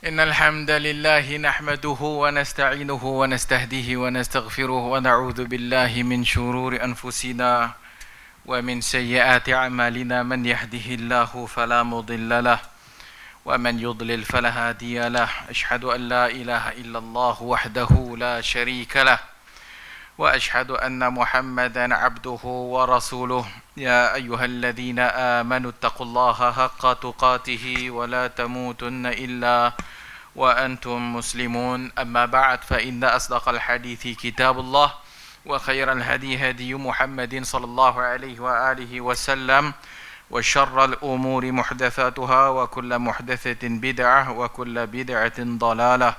إن الحمد لله نحمده ونستعينه ونستهديه ونستغفره ونعوذ بالله من شرور أنفسنا ومن سيئات أعمالنا. من يهده الله فلا مضل له ومن يضلل فلا هادي له. أشهد أن لا إله إلا الله وحده لا شريك له وأشهد أن محمدا عبده ورسوله. يا أيها الذين آمنوا اتقوا الله حق تقاته ولا تموتن إلا وأنتم مسلمون. أما بعد فإن أصدق الحديث كتاب الله وخير الهدي هدي محمد صلى الله عليه وآله وسلم وشر الأمور محدثاتها وكل محدثة بدعة وكل بدعة ضلالة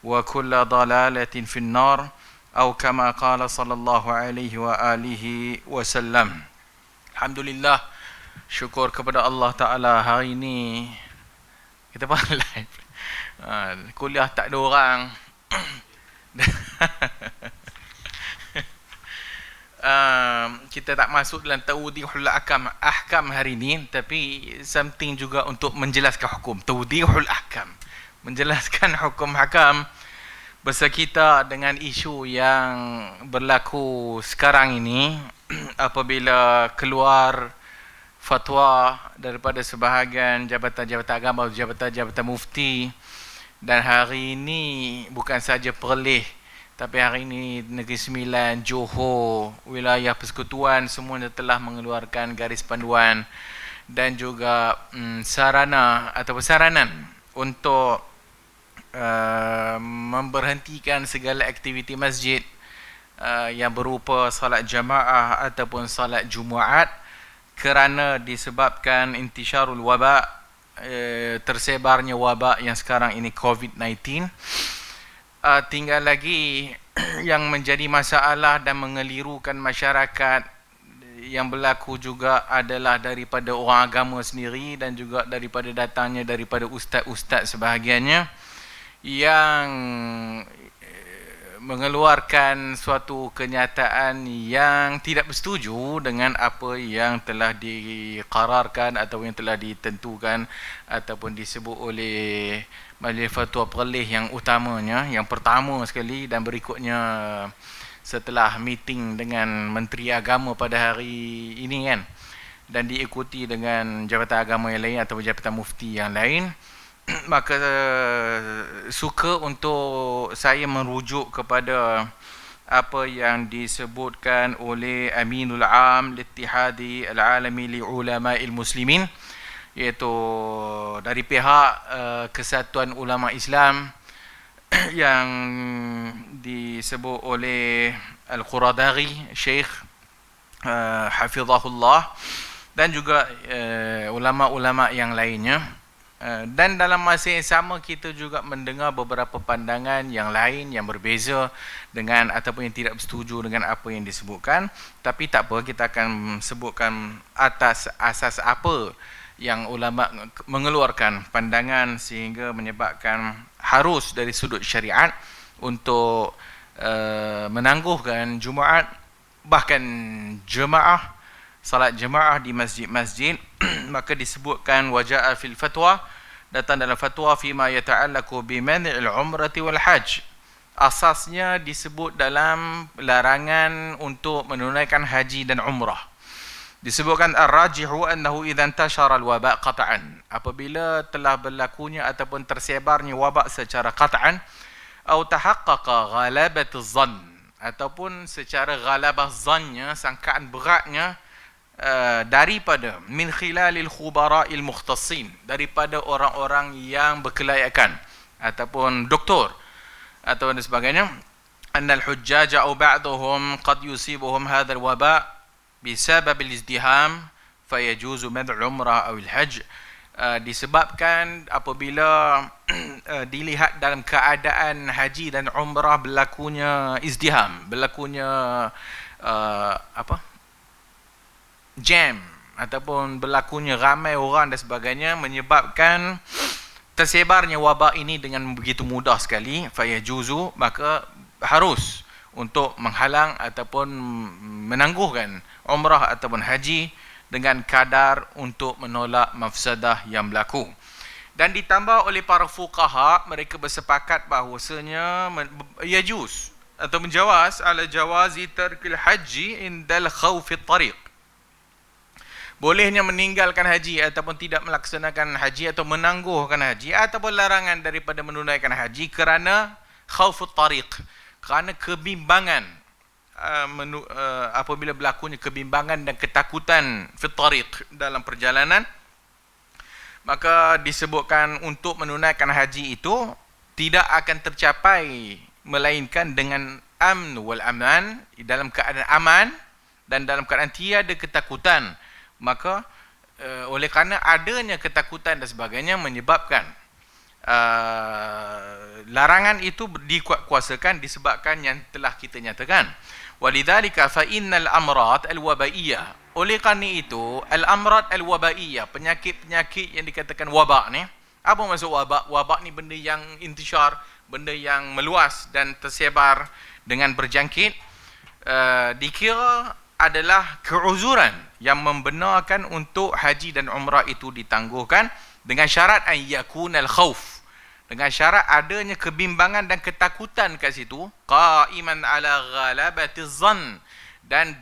وكل ضلالة في النار أو كما قال صلى الله عليه وآله وسلم. Alhamdulillah, syukur kepada Allah Ta'ala. Hari ini kita pun live, kuliah tak ada orang. Kita tak masuk dalam tawdihul ahkam hari ini, tapi something juga untuk menjelaskan hukum. Tawdihul ahkam, menjelaskan hukum hakam bersekitar dengan isu yang berlaku sekarang ini apabila keluar fatwa daripada sebahagian jabatan-jabatan agama, jabatan-jabatan mufti. Dan hari ini bukan saja Perlis, tapi hari ini Negeri Sembilan, Johor, wilayah persekutuan semua telah mengeluarkan garis panduan dan juga sarana atau saranan untuk memberhentikan segala aktiviti masjid yang berupa salat jamaah ataupun salat Jumaat kerana disebabkan intisyarul wabak, tersebarnya wabak yang sekarang ini COVID-19. Tinggal lagi yang menjadi masalah dan mengelirukan masyarakat yang berlaku juga adalah daripada orang agama sendiri dan juga daripada datangnya daripada ustaz-ustaz sebahagiannya yang mengeluarkan suatu kenyataan yang tidak bersetuju dengan apa yang telah diqararkan atau yang telah ditentukan ataupun disebut oleh Majlis Fatwa Perlis yang utamanya, yang pertama sekali dan berikutnya setelah meeting dengan Menteri Agama pada hari ini kan, dan diikuti dengan jabatan agama yang lain atau jabatan mufti yang lain. Maka suka untuk saya merujuk kepada apa yang disebutkan oleh Aminul Am Littihadi Al-Alami Li'ulama'il Muslimin, iaitu dari pihak Kesatuan Ulama Islam yang disebut oleh Al-Quradari Syekh Hafizahullah dan juga ulama-ulama yang lainnya. Dan dalam masa yang sama kita juga mendengar beberapa pandangan yang lain yang berbeza dengan ataupun yang tidak bersetuju dengan apa yang disebutkan. Tapi tak apa, kita akan sebutkan atas asas apa yang ulama mengeluarkan pandangan sehingga menyebabkan harus dari sudut syariat untuk menangguhkan Jumaat, bahkan jemaah, salat jemaah di masjid-masjid. Maka disebutkan waja'a fil fatwa, datang dalam fatwa fima yata'allaqu bi man'il umrati wal hajj. Asasnya disebut dalam larangan untuk menunaikan haji dan umrah. Disebutkan ar-rajihu annahu idza intashara al-waba' qat'an, apabila telah berlakunya ataupun tersebarnya wabak secara qat'an, atau tahaqqaqa ghalabat az-zann, ataupun secara ghalabah zannya, sangkaan beratnya, daripada min khilalil khubara'il mukhtassin, daripada orang-orang yang berkelayakan ataupun doktor atau dan sebagainya, annal hujjaja aw ba'dhum qad yusibuhum hadzal waba' bisabab al-izdiham fayajuzu mad'u umrah aw al-hajj. Disebabkan apabila dilihat dalam keadaan haji dan umrah berlakunya izdiham, berlakunya jam ataupun berlakunya ramai orang dan sebagainya, menyebabkan tersebarnya wabak ini dengan begitu mudah sekali, fayajuzu, maka harus untuk menghalang ataupun menangguhkan umrah ataupun haji dengan kadar untuk menolak mafsadah yang berlaku. Dan ditambah oleh para fuqaha, mereka bersepakat bahawasanya yajuz atau menjawaz ala jawazi tarkil haji indal khawfi tariq. Bolehnya meninggalkan haji ataupun tidak melaksanakan haji atau menangguhkan haji ataupun larangan daripada menunaikan haji kerana khawfut tariq, kerana kebimbangan apabila berlakunya kebimbangan dan ketakutan fit tariq dalam perjalanan, maka disebutkan untuk menunaikan haji itu tidak akan tercapai melainkan dengan amn wal aman, dalam keadaan aman dan dalam keadaan tiada ketakutan. Maka oleh kerana adanya ketakutan dan sebagainya menyebabkan larangan itu dikuatkuasakan disebabkan yang telah kita nyatakan. Walidzalika fa innal amrad alwabaiyah, oleh kerana itu al-amrad alwabaiyah, penyakit-penyakit yang dikatakan wabak ni, apa maksud wabak? Wabak ni benda yang intishar, benda yang meluas dan tersebar dengan berjangkit, dikira adalah keuzuran yang membenarkan untuk haji dan umrah itu ditangguhkan dengan syarat an yakunal khauf, dengan syarat adanya kebimbangan dan ketakutan kat situ, qaiman ala ghalabati zan, dan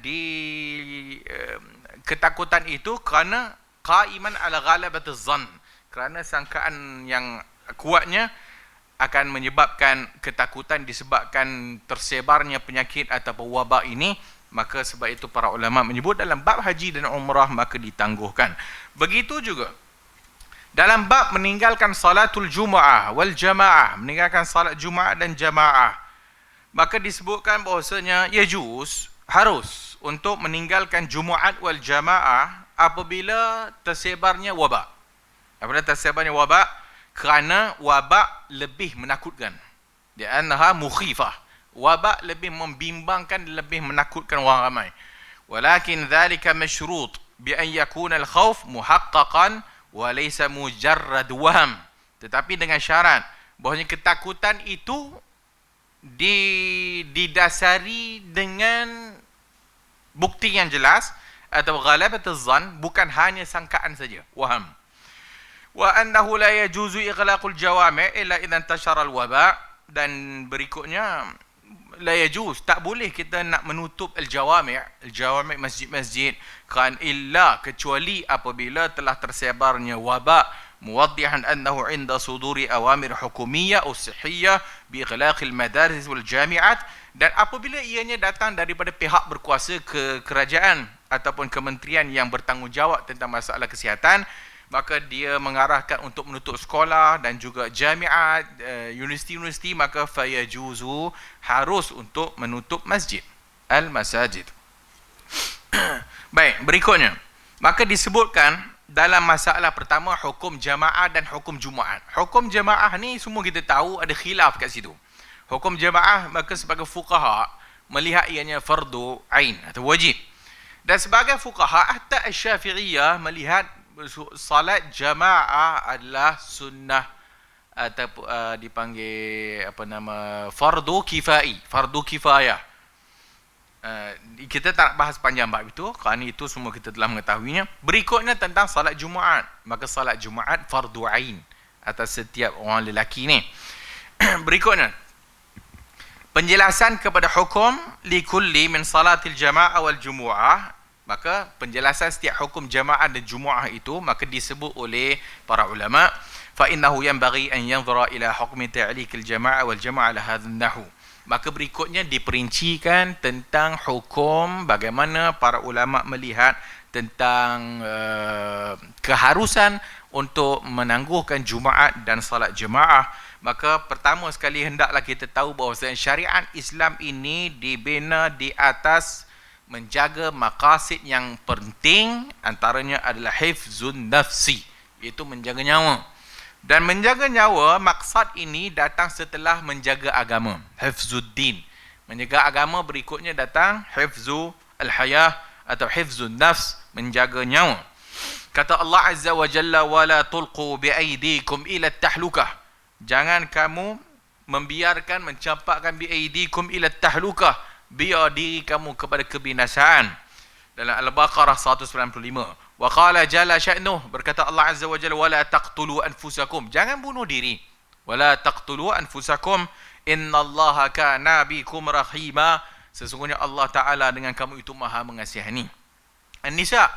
ketakutan itu kerana qaiman ala ghalabati zan, kerana sangkaan yang kuatnya akan menyebabkan ketakutan disebabkan tersebarnya penyakit ataupun wabak ini. Maka sebab itu para ulama menyebut dalam bab haji dan umrah maka ditangguhkan. Begitu juga dalam bab meninggalkan salatul Jumu'ah wal jamaah, meninggalkan salat Jumaat dan jamaah, maka disebutkan bahawasanya yajuz, harus untuk meninggalkan Jumaat wal jamaah apabila tersebarnya wabak. Apabila tersebarnya wabak, kerana wabak lebih menakutkan. Li'annaha mukhifah. Wabak lebih membimbangkan, lebih menakutkan orang ramai. Walakin dhalika masyrut bi an yakuna al-khawf muhaqqaqan wa laysa mujarrad waham. Tetapi dengan syarat bahawanya ketakutan itu didasari dengan bukti yang jelas atau ghalabatuz zan, bukan hanya sangkaan saja, waham. Wa annahu la yajuzu ighlaqul jawami' illa idza intashara al-waba', dan berikutnya la yajuz, tak boleh kita nak menutup al-jawami' masjid-masjid kan illa kecuali apabila telah tersebarnya wabak, muwaddihan annahu inda suduri awamir hukumiyah atau sihhiyah bi ighlaqil madaris wal jami'at, dan apabila ianya datang daripada pihak berkuasa ke kerajaan ataupun kementerian yang bertanggungjawab tentang masalah kesihatan, maka dia mengarahkan untuk menutup sekolah dan juga jamiat, universiti-universiti, maka fayajuzu, harus untuk menutup masjid, al-masajid. Baik, berikutnya, maka disebutkan dalam masalah pertama hukum jamaah dan hukum Jumaat. Hukum jamaah ni semua kita tahu ada khilaf kat situ. Hukum jamaah maka sebagai fuqaha melihat ianya fardu ain atau wajib. Dan sebagai fuqaha hatta Asy-Syafi'iyah melihat salat jamaah adalah sunnah atau dipanggil apa nama, fardu kifai, fardu kifayah. Kita tak bahas panjang bab itu kerana itu semua kita telah mengetahuinya. Berikutnya tentang salat Jumaat, maka salat Jumaat fardu ain atas setiap orang lelaki ni. Berikutnya penjelasan kepada hukum likulli min salatil jamaah wal jumu'ah. Maka penjelasan setiap hukum jamaah dan jumu'ah itu maka disebut oleh para ulama, fa innahu yanbaghi an yanzura ila hukmi ta'liqil jamaah wal jamaah ala hadzal nahu. Maka berikutnya diperincikan tentang hukum bagaimana para ulama melihat tentang keharusan untuk menangguhkan Jumaat dan salat jemaah. Maka pertama sekali hendaklah kita tahu bahawa syariat Islam ini dibina di atas menjaga maqasid yang penting, antaranya adalah hifzun nafsi, iaitu menjaga nyawa. Dan menjaga nyawa, maksad ini datang setelah menjaga agama, hifzuddin. Menjaga agama berikutnya datang hifzu al-hayah atau hifzun nafs, menjaga nyawa. Kata Allah Azza wa Jalla, wala tulqu biaidikum ila tahlukah. Jangan kamu membiarkan, mencampakkan biaidikum ila tahlukah, biar diri kamu kepada kebinasaan. Dalam Al-Baqarah 195. Wa qala jalla sya'nuh, berkata Allah Azza wa Jalla, wala taqtulu anfusakum, jangan bunuh diri. Wala taqtulu anfusakum innallaha kana bikum rahima, sesungguhnya Allah Taala dengan kamu itu Maha mengasihani. An-Nisa,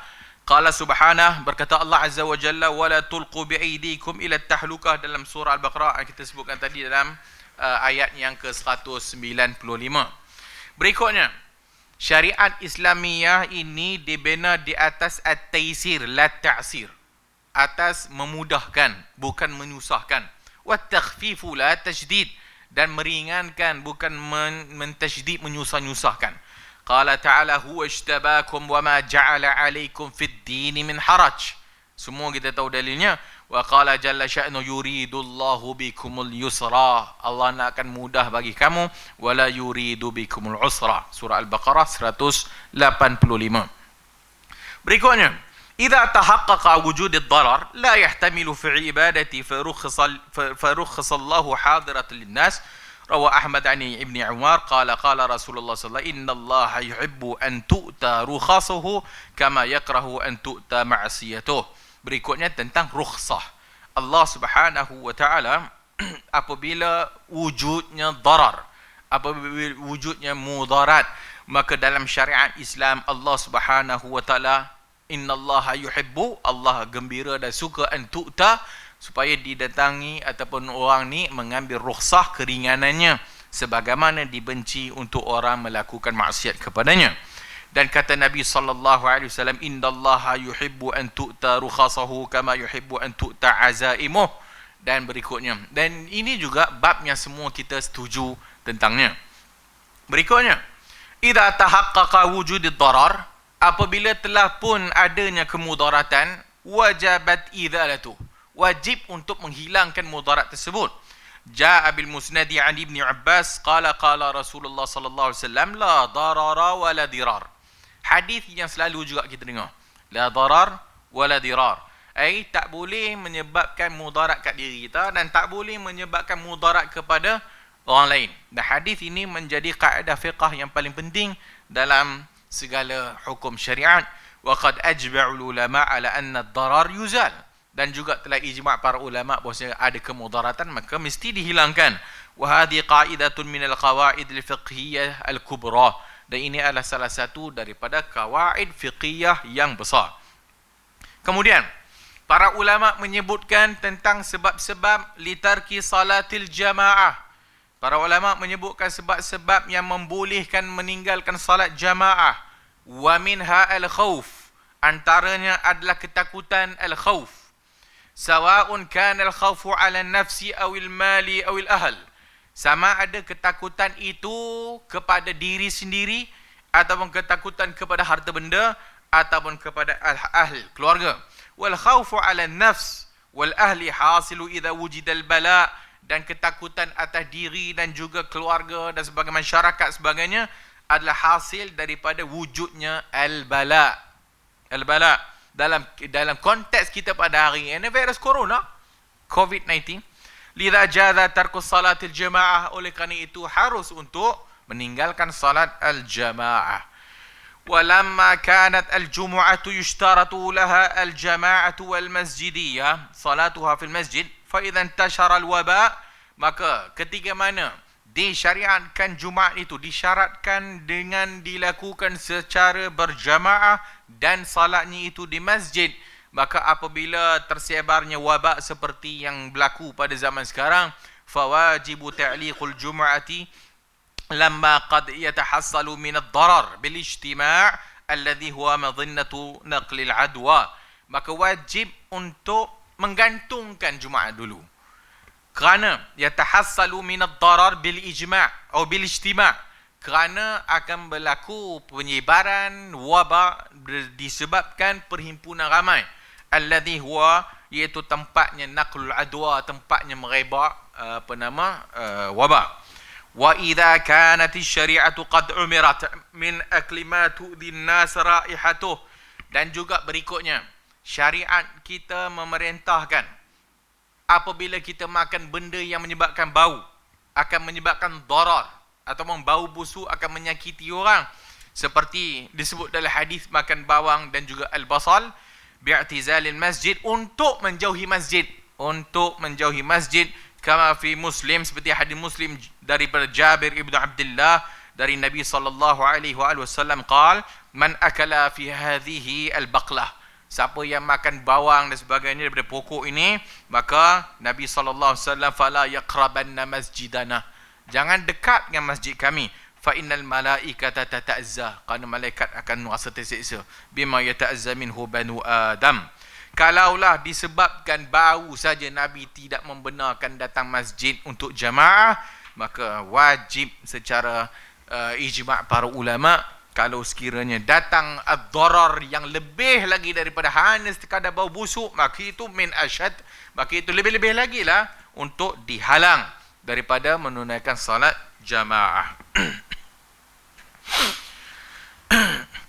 qala subhanah, berkata Allah Azza wa Jalla, wala tulqu biaydikum ila tahlukah, dalam surah Al-Baqarah kita sebutkan tadi dalam ayat yang ke-195. Berikutnya, syariat Islamiyah ini dibina di atas at-taysir la ta'sir, atas memudahkan bukan menyusahkan, wa takhfifu la tajdid, dan meringankan bukan mentasydid menyusah-nyusahkan. Qala ta'ala huwa ijtabakum wa ma ja'ala 'alaikum fid din min haraj. Semua kita tahu dalilnya. Wa qala jalla sya'nu yuridullahu bikumul yusra, Allah nak akan mudah bagi kamu, wala yuridu bikumul usra. Surah Al-Baqarah 185. Berikutnya, idza tahaqqaqa wujud ad-darar la yahtamilu fi ibadati farukhsa Allahu hadiratan lin-nas. Rawa Ahmad ani Ibni Umar qala qala Rasulullah sallallahu alaihi wasallam, innallaha yuhibbu an tu'ta rukhasuhu kama yakrahu an tu'ta ma'siyatuh. Berikutnya tentang rukhsah. Allah Subhanahu wa taala apabila wujudnya darar, apabila wujudnya mudarat, maka dalam syariat Islam Allah Subhanahu wa taala, innallaha yuhibbu, Allah gembira dan suka, an tu'ta, supaya didatangi ataupun orang ni mengambil rukhsah keringanannya, sebagaimana dibenci untuk orang melakukan maksiat kepadanya. Dan kata Nabi sallallahu alaihi wasallam, innallaha yuhibbu an tu'ta rukhasahu kama yuhibbu an tu'ta azaimuh. Dan berikutnya, dan ini juga bab yang semua kita setuju tentangnya. Berikutnya, idza tahaqqaqa wujud ad-darar, apabila telah pun adanya kemudaratan, wajabat izalatuh, wajib untuk menghilangkan mudarat tersebut. Jaa bil musnadi an Ibni Abbas qala qala Rasulullah sallallahu alaihi wasallam, la darara wa la dirar. Hadis yang selalu juga kita dengar, la darar wa la dirar, tak boleh menyebabkan mudarat kat diri kita dan tak boleh menyebabkan mudarat kepada orang lain. Dan hadis ini menjadi kaedah fiqh yang paling penting dalam segala hukum syariat. Wa qad ajma'ul ulama ala anna ad-darar yuzal, dan juga telah ijma' para ulama bahawa ada kemudaratan maka mesti dihilangkan. Wa hadhi qa'idatun min al-qawaid al-fiqhiyyah al-kubra, dan ini adalah salah satu daripada kawaid fiqhiyah yang besar. Kemudian para ulama menyebutkan tentang sebab-sebab litarki salatil jamaah. Para ulama menyebutkan sebab-sebab yang membolehkan meninggalkan salat jamaah. Wa minha al-khawf, antaranya adalah ketakutan al-khawf. Sawa'un kana al-khawfu 'ala an-nafsi aw al-mali aw al-ahl, sama ada ketakutan itu kepada diri sendiri ataupun ketakutan kepada harta benda ataupun kepada ahl keluarga. Wal khawfu 'ala an-nafs wal ahli hasilu idza wujida al-bala, dan ketakutan atas diri dan juga keluarga dan sebagai masyarakat sebagainya adalah hasil daripada wujudnya al-bala. Al-bala dalam konteks kita pada hari ini, virus corona, COVID-19. Lidha jaza tarkus salatil jamaah, oleh kerana itu harus untuk meninggalkan salat al-jamaah. Walamma kanat al-jumu'atu yushtaratu laha al-jama'atu wal-masjidiyah salatuha fil masjid, fa idza intashara al-waba, maka ketika mana disyariatkan Jumaat itu disyaratkan dengan dilakukan secara berjamaah dan salatnya itu di masjid, maka apabila tersebarnya wabak seperti yang berlaku pada zaman sekarang, fawajibu ta'liqul jum'ati lamma qad yatahassalu min ad-darar bil ijtima' alladhi huwa madhinnatu naqlil adwa, maka wajib untuk menggantungkan Jumaat dulu, kerana yatahassalu min ad-darar bil ijma' atau bil ijtima', kerana akan berlaku penyebaran wabak disebabkan perhimpunan ramai, alladhi huwa, iaitu tempatnya naqlul adwa, tempatnya merebak wabak. Wa idza kanat asy-syari'atu qad umirat min akli ma tu'dhi an-nas raihatuh, dan juga berikutnya syariat kita memerintahkan apabila kita makan benda yang menyebabkan bau, akan menyebabkan darar ataupun bau busuk akan menyakiti orang, seperti disebut dalam hadis makan bawang dan juga al-basal, bi'tizalil masjid, untuk menjauhi masjid, untuk menjauhi masjid. Kama fi Muslim, seperti hadis Muslim daripada Jabir ibn Abdullah dari Nabi sallallahu alaihi wasallam qal, man akala fi hadhihi al-baqlah, siapa yang makan bawang dan sebagainya daripada pokok ini, maka Nabi sallallahu alaihi wasallam fala yaqrabanna masjidana, jangan dekat dengan masjid kami. Fa innal malaikata tata'azza, kerana malaikat akan merasa tersiksa, bima yata'azza minhu banu Adam. Kalaulah disebabkan bau saja Nabi tidak membenarkan datang masjid untuk jamaah, maka wajib secara ijma' para ulama, kalau sekiranya datang ad-darar yang lebih lagi daripada hanya sekadar bau busuk, maka itu min asyad, maka itu lebih-lebih lagi lah untuk dihalang daripada menunaikan salat jamaah.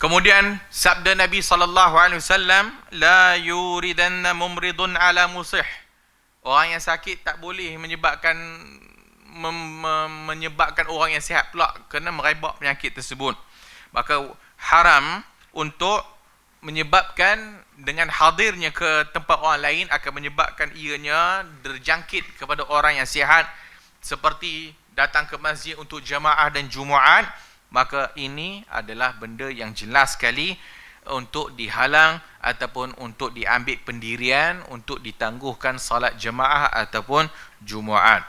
Kemudian sabda Nabi sallallahu alaihi wasallam, la yuridanna mumridun ala musih, orang yang sakit tak boleh menyebabkan menyebabkan orang yang sihat pula kena merebak penyakit tersebut. Maka haram untuk menyebabkan dengan hadirnya ke tempat orang lain akan menyebabkan ianya terjangkit kepada orang yang sihat, seperti datang ke masjid untuk jamaah dan Jumaat. Maka ini adalah benda yang jelas sekali untuk dihalang ataupun untuk diambil pendirian untuk ditangguhkan salat jemaah ataupun Jumaat.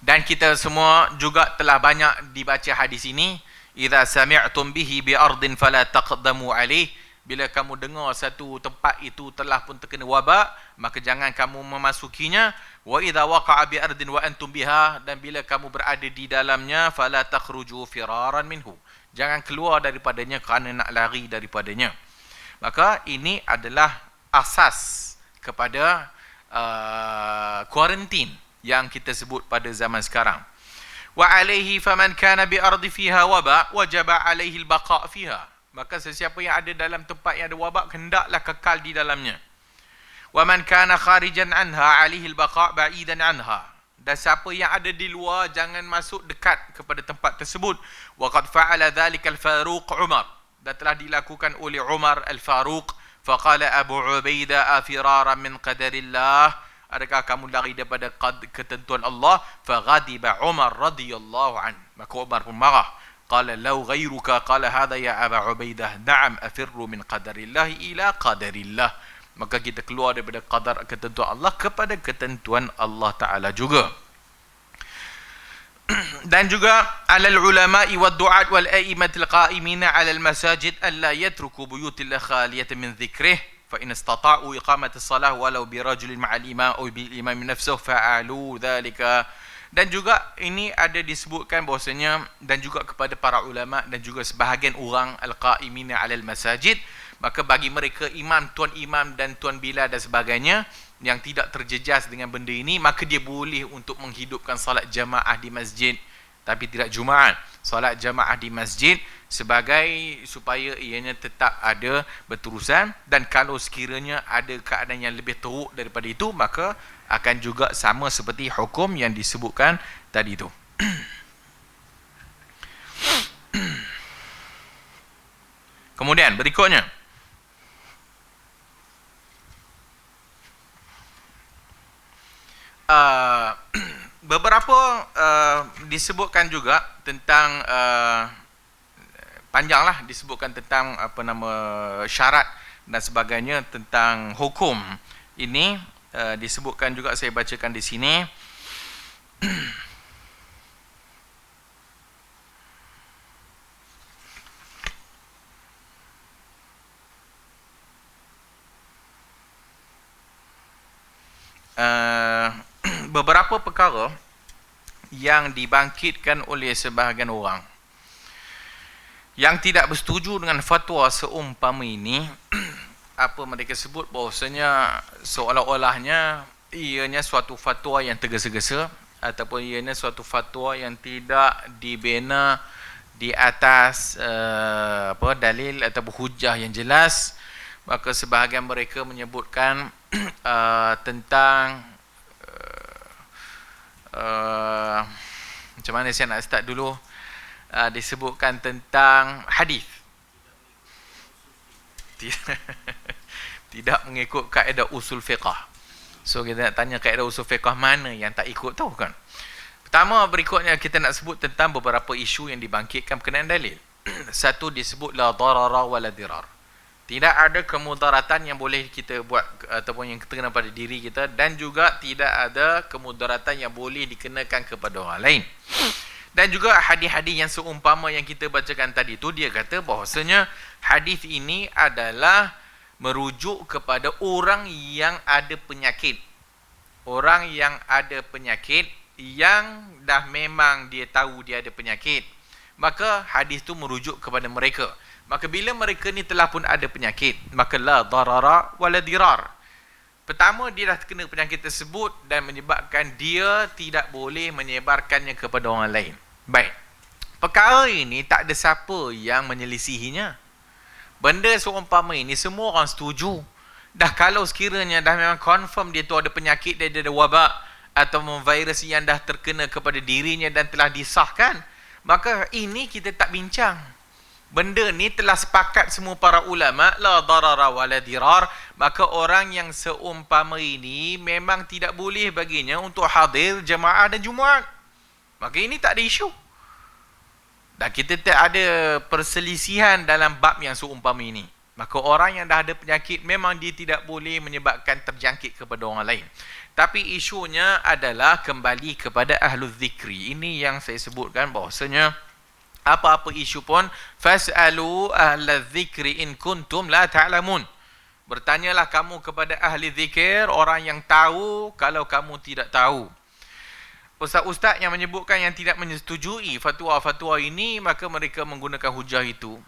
Dan kita semua juga telah banyak dibaca hadis ini, idza sami'tum bihi bi ardin fala taqdamu alaih, bila kamu dengar satu tempat itu telah pun terkena wabak, maka jangan kamu memasukinya. Wa idza waqa'a bi ardin wa antum biha, dan bila kamu berada di dalamnya, fala takhruju firaran minhu, jangan keluar daripadanya kerana nak lari daripadanya. Maka ini adalah asas kepada kuarantin yang kita sebut pada zaman sekarang. Wa alaihi faman kana bi ardi fiha waba wajaba alaihi al-baqa' fiha, maka sesiapa yang ada dalam tempat yang ada wabak hendaklah kekal di dalamnya. Wa man kana kharijan anha alaihi al-baqa' ba'idan anha, dan siapa yang ada di luar jangan masuk dekat kepada tempat tersebut. Wa qad fa'ala dhalika al-Faruq Umar, dan telah dilakukan oleh Umar al-Faruq. Faqala Abu Ubaidah afiraran min qadarillah, adakah kamu lari daripada ketentuan Allah? Faghadiba Umar radhiyallahu an, maka Umar pun marah. Qala law ghayruka qala hadha ya Abu Ubaidah, na'am afirru min qadarillah ila qadarillah, maka kita keluar daripada qadar ketentuan Allah kepada ketentuan Allah Ta'ala juga. Dan juga alal ulama'i wad du'at wal a'immatil qa'imina 'alal masajid alla yatruku buyutillah khaliyatan min dhikrih fa in istata'u iqamati shalah walau bi rajulin ma'al imam aw bil imam nafsuhu fa'alu dhalika. Dan juga ini ada disebutkan bahwasanya, dan juga kepada para ulama dan juga sebahagian orang al-qa'imina 'alal masajid, maka bagi mereka imam, tuan imam dan tuan bilal dan sebagainya yang tidak terjejas dengan benda ini, maka dia boleh untuk menghidupkan salat jamaah di masjid tapi tidak Jumaat. Salat jamaah di masjid sebagai supaya ianya tetap ada berterusan, dan kalau sekiranya ada keadaan yang lebih teruk daripada itu, maka akan juga sama seperti hukum yang disebutkan tadi itu. Kemudian berikutnya, beberapa disebutkan juga tentang panjanglah disebutkan tentang syarat dan sebagainya tentang hukum ini. Disebutkan juga, saya bacakan di sini. Beberapa perkara yang dibangkitkan oleh sebahagian orang yang tidak bersetuju dengan fatwa seumpama ini. Apa mereka sebut bahawasanya seolah-olahnya ianya suatu fatwa yang tergesa-gesa, ataupun ianya suatu fatwa yang tidak dibina di atas dalil atau hujah yang jelas. Maka sebahagian mereka menyebutkan tentang macam mana saya nak start dulu. Disebutkan tentang hadis tidak mengikut kaedah usul fiqh. So kita nak tanya kaedah usul fiqh mana yang tak ikut tahu kan. Pertama, berikutnya kita nak sebut tentang beberapa isu yang dibangkitkan berkenaan dalil. Satu, disebut la darara wa la dirar. Tidak ada kemudaratan yang boleh kita buat ataupun yang terkena pada diri kita, dan juga tidak ada kemudaratan yang boleh dikenakan kepada orang lain. Dan juga hadis-hadis yang seumpama yang kita bacakan tadi tu, dia kata bahawasanya hadis ini adalah merujuk kepada orang yang ada penyakit. Orang yang ada penyakit, yang dah memang dia tahu dia ada penyakit, maka hadis tu merujuk kepada mereka. Maka bila mereka ni telah pun ada penyakit, maka la darara wala dirar. Pertama, dia dah terkena penyakit tersebut dan menyebabkan dia tidak boleh menyebarkannya kepada orang lain. Baik. Perkara ini tak ada siapa yang menyelisihinya. Benda seumpama ini semua orang setuju. Dah kalau sekiranya dah memang confirm dia tu ada penyakit, dia ada wabak atau virus yang dah terkena kepada dirinya dan telah disahkan, maka ini kita tak bincang. Benda ni telah sepakat semua para ulama, la darara wala dirar, maka orang yang seumpama ini memang tidak boleh baginya untuk hadir jemaah dan Jumaat. Maka ini tak ada isu. Dan kita tak ada perselisihan dalam bab yang seumpama ini. Maka orang yang dah ada penyakit memang dia tidak boleh menyebabkan terjangkit kepada orang lain. Tapi isunya adalah kembali kepada ahlul zikri. Ini yang saya sebutkan bahawasanya apa-apa isu pun, fas'alu ahla zikri in kuntum la ta'lamun. Bertanyalah kamu kepada ahli zikir, orang yang tahu kalau kamu tidak tahu. Ustaz-ustaz yang menyebutkan yang tidak menyetujui fatwa-fatwa ini, maka mereka menggunakan hujah itu.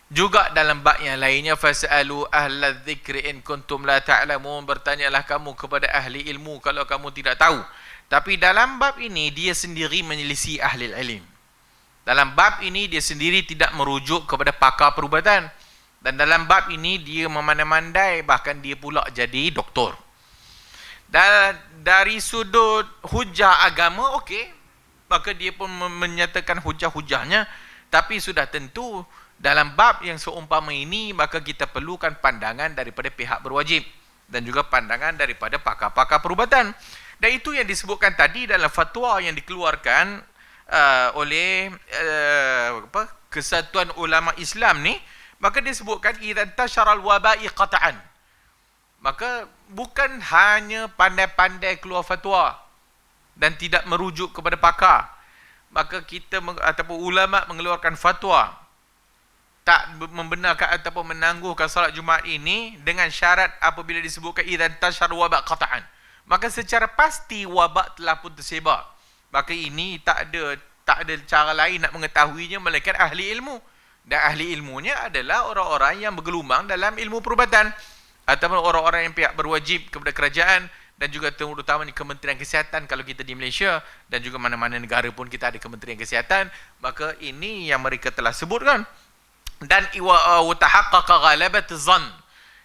Juga dalam bab yang lainnya, fas'alu ahla zikri in kuntum la ta'lamun, bertanyalah kamu kepada ahli ilmu kalau kamu tidak tahu. Tapi dalam bab ini dia sendiri menyelisih ahli ilmu. Dalam bab ini dia sendiri tidak merujuk kepada pakar perubatan. Dan dalam bab ini dia memandai-mandai, bahkan dia pula jadi doktor. Dan dari sudut hujah agama, okey, maka dia pun menyatakan hujah-hujahnya. Tapi sudah tentu dalam bab yang seumpama ini, maka kita perlukan pandangan daripada pihak berwajib dan juga pandangan daripada pakar-pakar perubatan. Dan itu yang disebutkan tadi dalam fatwa yang dikeluarkan oleh Kesatuan Ulama Islam ni. Maka dia sebutkan idzan tasharal waba'i qata'an. Maka bukan hanya pandai-pandai keluar fatwa dan tidak merujuk kepada pakar. Maka kita ataupun ulama mengeluarkan fatwa tak membenarkan ataupun menangguhkan salat Jumaat ini dengan syarat apabila disebutkan idzan tashar waba' qata'an. Maka secara pasti wabak telah pun tersebar. Maka ini tak ada cara lain nak mengetahuinya melainkan ahli ilmu. Dan ahli ilmunya adalah orang-orang yang bergelumang dalam ilmu perubatan ataupun orang-orang yang pihak berwajib kepada kerajaan, dan juga terutamanya Kementerian Kesihatan kalau kita di Malaysia, dan juga mana-mana negara pun kita ada Kementerian Kesihatan. Maka ini yang mereka telah sebutkan. Dan wa tahaqqaqa ghalabatuz zann,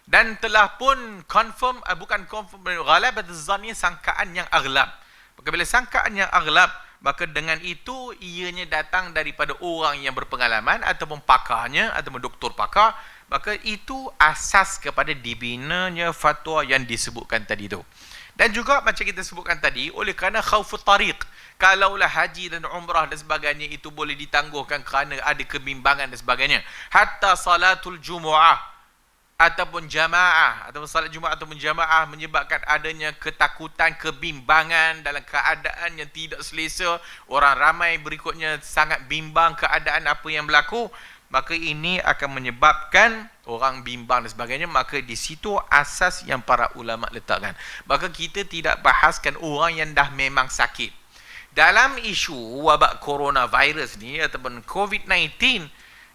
dan telah pun confirm, bukan confirm, ghalabatuz zann ni sangkaan yang aghlab. Maka bila sangkaan yang aghlab, maka dengan itu ianya datang daripada orang yang berpengalaman ataupun pakarnya ataupun doktor pakar, maka itu asas kepada dibinanya fatwa yang disebutkan tadi itu. Dan juga macam kita sebutkan tadi, oleh kerana khaufut tariq, kalaulah haji dan umrah dan sebagainya itu boleh ditangguhkan kerana ada kebimbangan dan sebagainya, hatta salatul jumu'ah ataupun jamaah, ataupun salat Jumaat ataupun jamaah menyebabkan adanya ketakutan, kebimbangan dalam keadaan yang tidak selesa, orang ramai berikutnya sangat bimbang keadaan apa yang berlaku, maka ini akan menyebabkan orang bimbang dan sebagainya. Maka di situ asas yang para ulama letakkan. Maka kita tidak bahaskan orang yang dah memang sakit. Dalam isu wabak coronavirus ni ataupun COVID-19,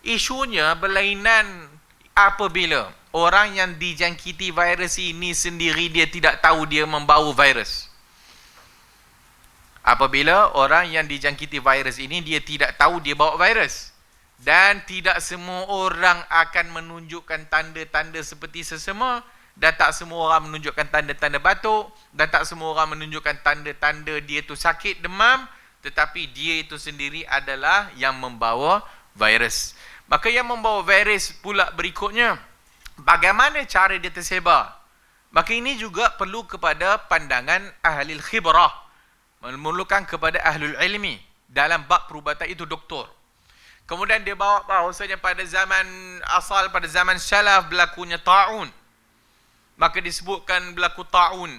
isunya berlainan apabila orang yang dijangkiti virus ini sendiri dia tidak tahu dia membawa virus. Apabila orang yang dijangkiti virus ini dia tidak tahu dia bawa virus. Dan tidak semua orang akan menunjukkan tanda-tanda seperti sesama, dan tak semua orang menunjukkan tanda-tanda batuk, dan tak semua orang menunjukkan tanda-tanda dia tu sakit demam, tetapi dia itu sendiri adalah yang membawa virus. Maka yang membawa virus pula berikutnya, bagaimana cara dia tersebar? Maka ini juga perlu kepada pandangan ahli khibrah, memerlukan kepada ahlul ilmi dalam bab perubatan itu doktor. Kemudian dia bawa bahawasanya pada zaman asal, pada zaman salaf berlakunya ta'un. Maka disebutkan berlaku ta'un.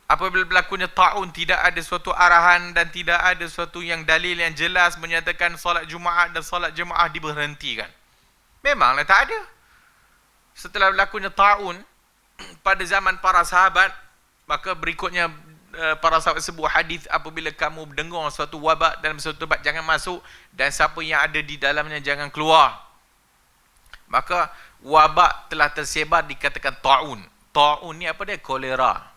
Apabila berlakunya ta'un, tidak ada suatu arahan dan tidak ada suatu yang dalil yang jelas menyatakan solat Jumaat dan solat jemaah diberhentikan. Memanglah tak ada. Setelah berlakunya ta'un pada zaman para sahabat, maka berikutnya para sahabat sebuah hadis, apabila kamu dengar suatu wabak dalam suatu tempat, jangan masuk, dan siapa yang ada di dalamnya jangan keluar. Maka wabak telah tersebar, dikatakan ta'un. Ta'un ni apa dia? Kolera.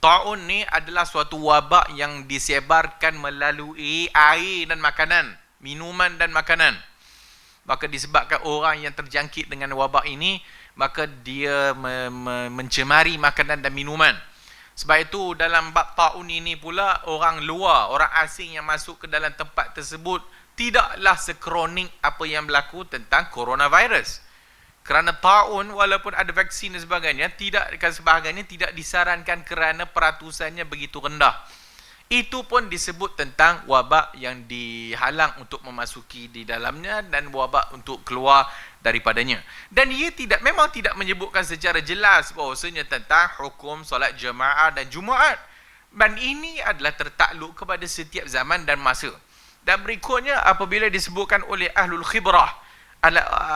Ta'un ni adalah suatu wabak yang disebarkan melalui air dan makanan, minuman dan makanan. Maka disebabkan orang yang terjangkit dengan wabak ini, maka dia mencemari makanan dan minuman. Sebab itu dalam bab ta'un ini pula, orang luar, orang asing yang masuk ke dalam tempat tersebut tidaklah sekronik apa yang berlaku tentang coronavirus. Kerana ta'un, walaupun ada vaksin dan sebagainya, sebahagiannya tidak disarankan kerana peratusannya begitu rendah. Itu pun disebut tentang wabak yang dihalang untuk memasuki di dalamnya dan wabak untuk keluar daripadanya. Dan ia memang tidak menyebutkan secara jelas bahawasanya tentang hukum solat jemaah dan Jumaat. Dan ini adalah tertakluk kepada setiap zaman dan masa. Dan berikutnya, apabila disebutkan oleh ahlul khibrah,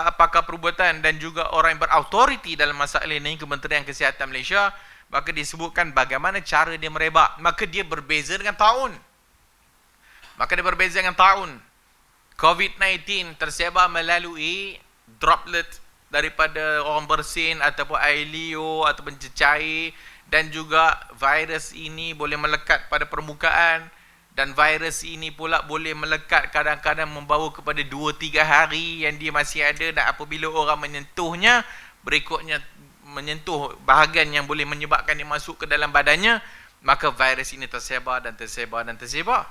apakah perbuatan dan juga orang yang berautoriti dalam masalah ini, Kementerian Kesihatan Malaysia, maka disebutkan bagaimana cara dia merebak. Maka dia berbeza dengan ta'un. COVID-19 tersebar melalui droplet daripada orang bersin ataupun air liur ataupun cecair, dan juga virus ini boleh melekat pada permukaan, dan virus ini pula boleh melekat kadang-kadang membawa kepada 2-3 hari yang dia masih ada, dan apabila orang menyentuhnya, berikutnya menyentuh bahagian yang boleh menyebabkan dia masuk ke dalam badannya, maka virus ini tersebar dan tersebar dan tersebar.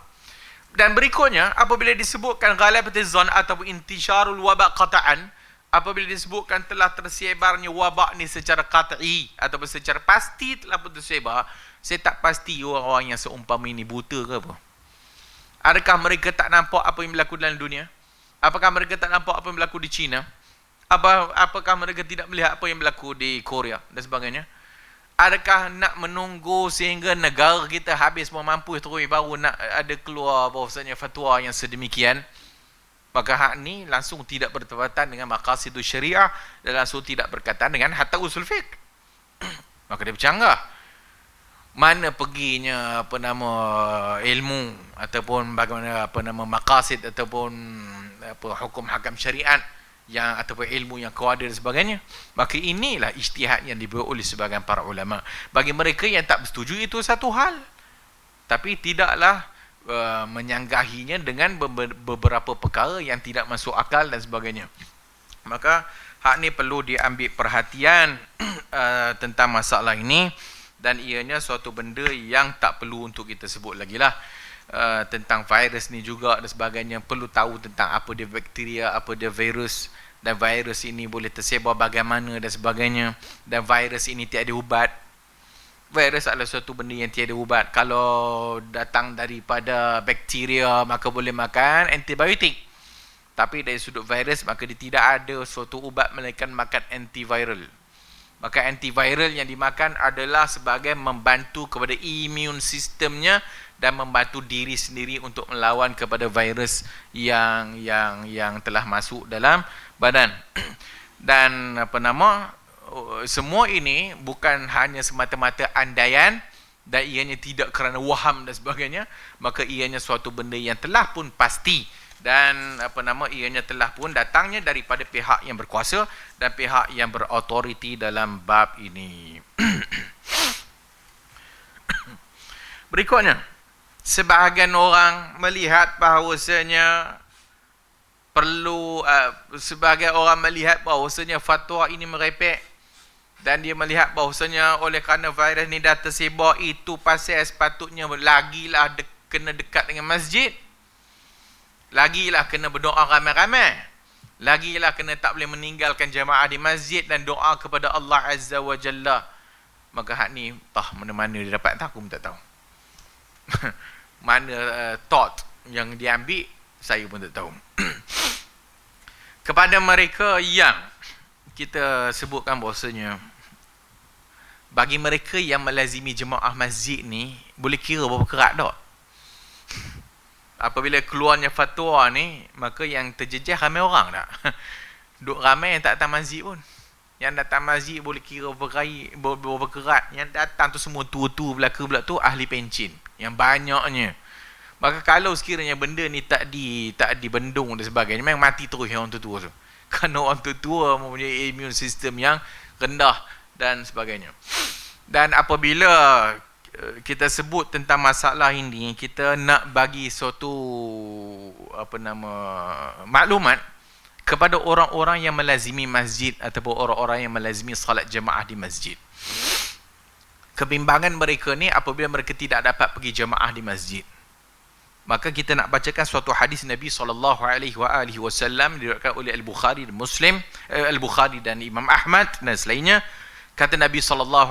Dan berikutnya, apabila disebutkan ghalabatuz zon ataupun intisharul wabak qata'an, apabila disebutkan telah tersebarnya wabak ni secara qat'i ataupun secara pasti telah pun tersebar, saya tak pasti orang-orang yang seumpama ini buta ke apa. Adakah mereka tak nampak apa yang berlaku dalam dunia? Apakah mereka tak nampak apa yang berlaku di China? Apakah mereka tidak melihat apa yang berlaku di Korea dan sebagainya? Adakah nak menunggu sehingga negara kita habis mampu terus baru nak ada keluar bahawasanya fatwa yang sedemikian? Maka hak ni langsung tidak bertepatan dengan maqasidus syariah dan langsung tidak berkaitan dengan hatta usul fiqh. Maka dia bercanggah. Mana perginya ilmu ataupun bagaimana maqasid ataupun hukum hakam syariat yang ataupun ilmu yang kau ada dan sebagainya. Maka inilah ijtihad yang dibuat oleh sebahagian para ulama. Bagi mereka yang tak bersetuju, itu satu hal, tapi tidaklah menyanggahinya dengan beberapa perkara yang tidak masuk akal dan sebagainya. Maka hak ni perlu diambil perhatian tentang masalah ini, dan ianya suatu benda yang tak perlu untuk kita sebut lagi lah. Tentang virus ni juga dan sebagainya, perlu tahu tentang apa dia bakteria, apa dia virus, dan virus ini boleh tersebar bagaimana dan sebagainya, dan virus ini tiada ubat. Virus adalah suatu benda yang tiada ubat. Kalau datang daripada bakteria, maka boleh makan antibiotik, tapi dari sudut virus, maka dia tidak ada suatu ubat melainkan makan antiviral. Maka antiviral yang dimakan adalah sebagai membantu kepada immune sistemnya dan membantu diri sendiri untuk melawan kepada virus yang telah masuk dalam badan. Dan semua ini bukan hanya semata-mata andaian, dan ianya tidak kerana waham dan sebagainya, maka ianya suatu benda yang telah pun pasti, dan ianya telah pun datangnya daripada pihak yang berkuasa dan pihak yang berautoriti dalam bab ini. Berikutnya, sebahagian orang melihat bahawasanya sebahagian orang melihat bahawasanya fatwa ini merepek, dan dia melihat bahawasanya oleh kerana virus ni dah tersebar, itu pasal sepatutnya lagilah kena dekat dengan masjid, Lagilah kena berdoa ramai-ramai. Lagilah kena tak boleh meninggalkan jamaah di masjid dan doa kepada Allah Azza wa Jalla. Maka hak ni, mana-mana dia dapat, aku pun tak tahu. Mana thought yang diambil, saya pun tak tahu. Kepada mereka yang kita sebutkan bahasanya, bagi mereka yang melazimi jemaah masjid ni, boleh kira berapa kerat tak? Apabila keluarnya fatwa ni, maka yang terjejas ramai orang tak? Duk ramai yang tak datang masjid pun. Yang datang masjid boleh kira berapa kerat. Yang datang tu semua tua-tua belaka tu ahli pencin. Yang banyaknya. Maka kalau sekiranya benda ni tak dibendung dan sebagainya, memang mati terus yang orang tua-tua tu. Kerana orang tua-tua mempunyai immune system yang rendah dan sebagainya. Dan apabila kita sebut tentang masalah ini, kita nak bagi suatu maklumat kepada orang-orang yang melazimi masjid ataupun orang-orang yang melazimi salat jemaah di masjid. Kebimbangan mereka ni apabila mereka tidak dapat pergi jemaah di masjid. Maka kita nak bacakan suatu hadis Nabi SAW diriwayatkan oleh Al-Bukhari dan Muslim, Al-Bukhari dan Imam Ahmad dan selainnya. Kata Nabi SAW,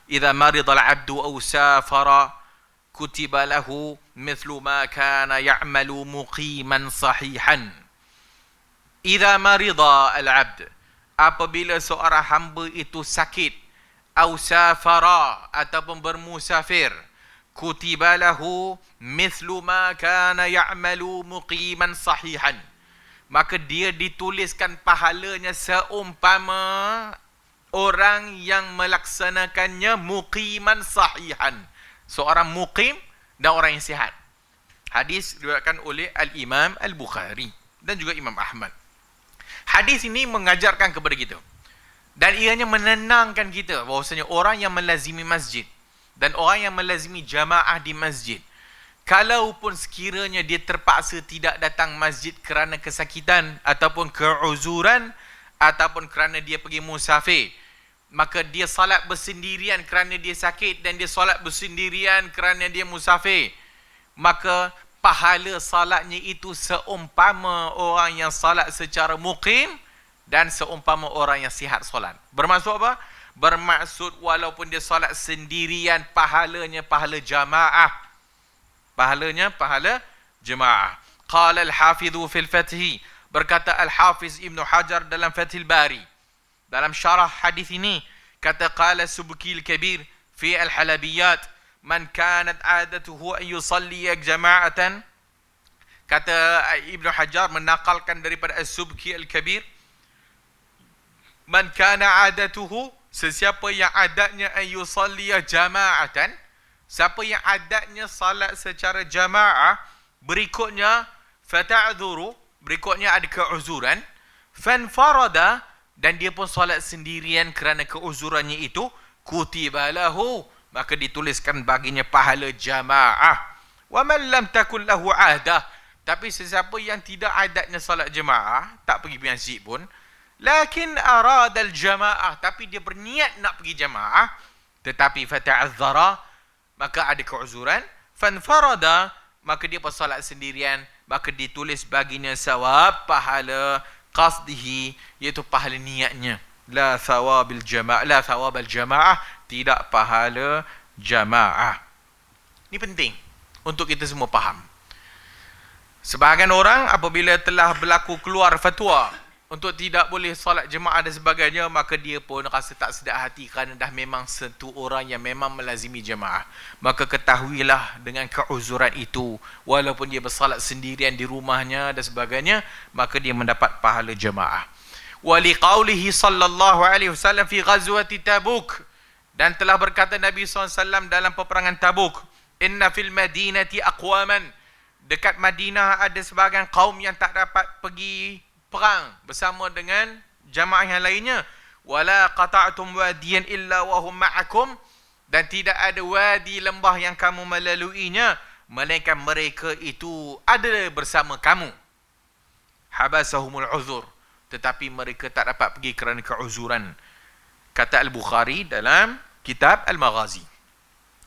"Idza marida al-'abdu aw safara kutiba lahu mithlu ma kana ya'malu muqiman sahihan." Idza marida al-'abd, apabila seorang hamba itu sakit, aw safara ataupun bermusafir, kutiba lahu mithlu ma kana ya'malu muqiman sahihan, maka dia dituliskan pahalanya seumpama orang yang melaksanakannya muqiman sahihan, seorang muqim dan orang yang sihat. Hadis diriwayatkan oleh Al-Imam Al-Bukhari dan juga Imam Ahmad. Hadis ini mengajarkan kepada kita dan ianya menenangkan kita bahawasanya orang yang melazimi masjid dan orang yang melazimi jamaah di masjid, kalaupun sekiranya dia terpaksa tidak datang masjid kerana kesakitan ataupun keuzuran ataupun kerana dia pergi musafir, maka dia salat bersendirian kerana dia sakit dan dia salat bersendirian kerana dia musafir, maka pahala salatnya itu seumpama orang yang salat secara muqim dan seumpama orang yang sihat salat. Bermaksud apa? Bermaksud walaupun dia salat sendirian, pahalanya pahala jamaah. Pahalanya pahala jamaah. Qala al-Hafidhu fil Fathi, berkata Al-Hafiz Ibn Hajar dalam Fathil Bari, dalam syarah hadis ini, kata qala Subki al-Kabir fi al-Halabiyat, man kanat adatuhu an yusalli jama'atan. Kata Ibn Hajar menakalkan daripada As-Subki al-Kabir, man kana adatuhu, sesiapa yang adatnya an yusalli jama'atan, siapa yang adatnya salat secara jamaah, berikutnya fata'dhuru, berikutnya ada keuzuran, fanfarada, dan dia pun salat sendirian kerana keuzurannya itu, kutiba lahu, maka dituliskan baginya pahala jamaah. Wa man lam takun lahu ahdah, tapi sesiapa yang tidak adatnya salat jamaah, tak pergi masjid pun, lakin arada al-jamaah, tapi dia berniat nak pergi jamaah, tetapi fata'azzara, maka ada keuzuran, fanfarada, maka dia pun salat sendirian, maka ditulis baginya sawab pahala qasdihi, iaitu pahala niatnya. La thawabil jamaah, la thawabal jamaah, tidak pahala jamaah. Ini penting untuk kita semua faham. Sebahagian orang apabila telah berlaku keluar fatwa untuk tidak boleh solat jemaah dan sebagainya, maka dia pun rasa tak sedap hati kerana dah memang satu orang yang memang melazimi jemaah. Maka ketahuilah dengan keuzuran itu, walaupun dia bersalat sendirian di rumahnya dan sebagainya, maka dia mendapat pahala jemaah. Wali qawlihi sallallahu alaihi wasallam fi ghazwati Tabuk, dan telah berkata Nabi SAW dalam peperangan Tabuk, inna fil madinati aqwaman, dekat Madinah ada sebahagian kaum yang tak dapat pergi perang bersama dengan jamaah yang lainnya. Wala qata'tum wadiyan illa wa hum ma'akum, dan tidak ada wadi lembah yang kamu melaluinya melainkan mereka itu ada bersama kamu. Habasahumul uzur, tetapi mereka tak dapat pergi kerana keuzuran. Kata Al-Bukhari dalam kitab Al-Maghazi.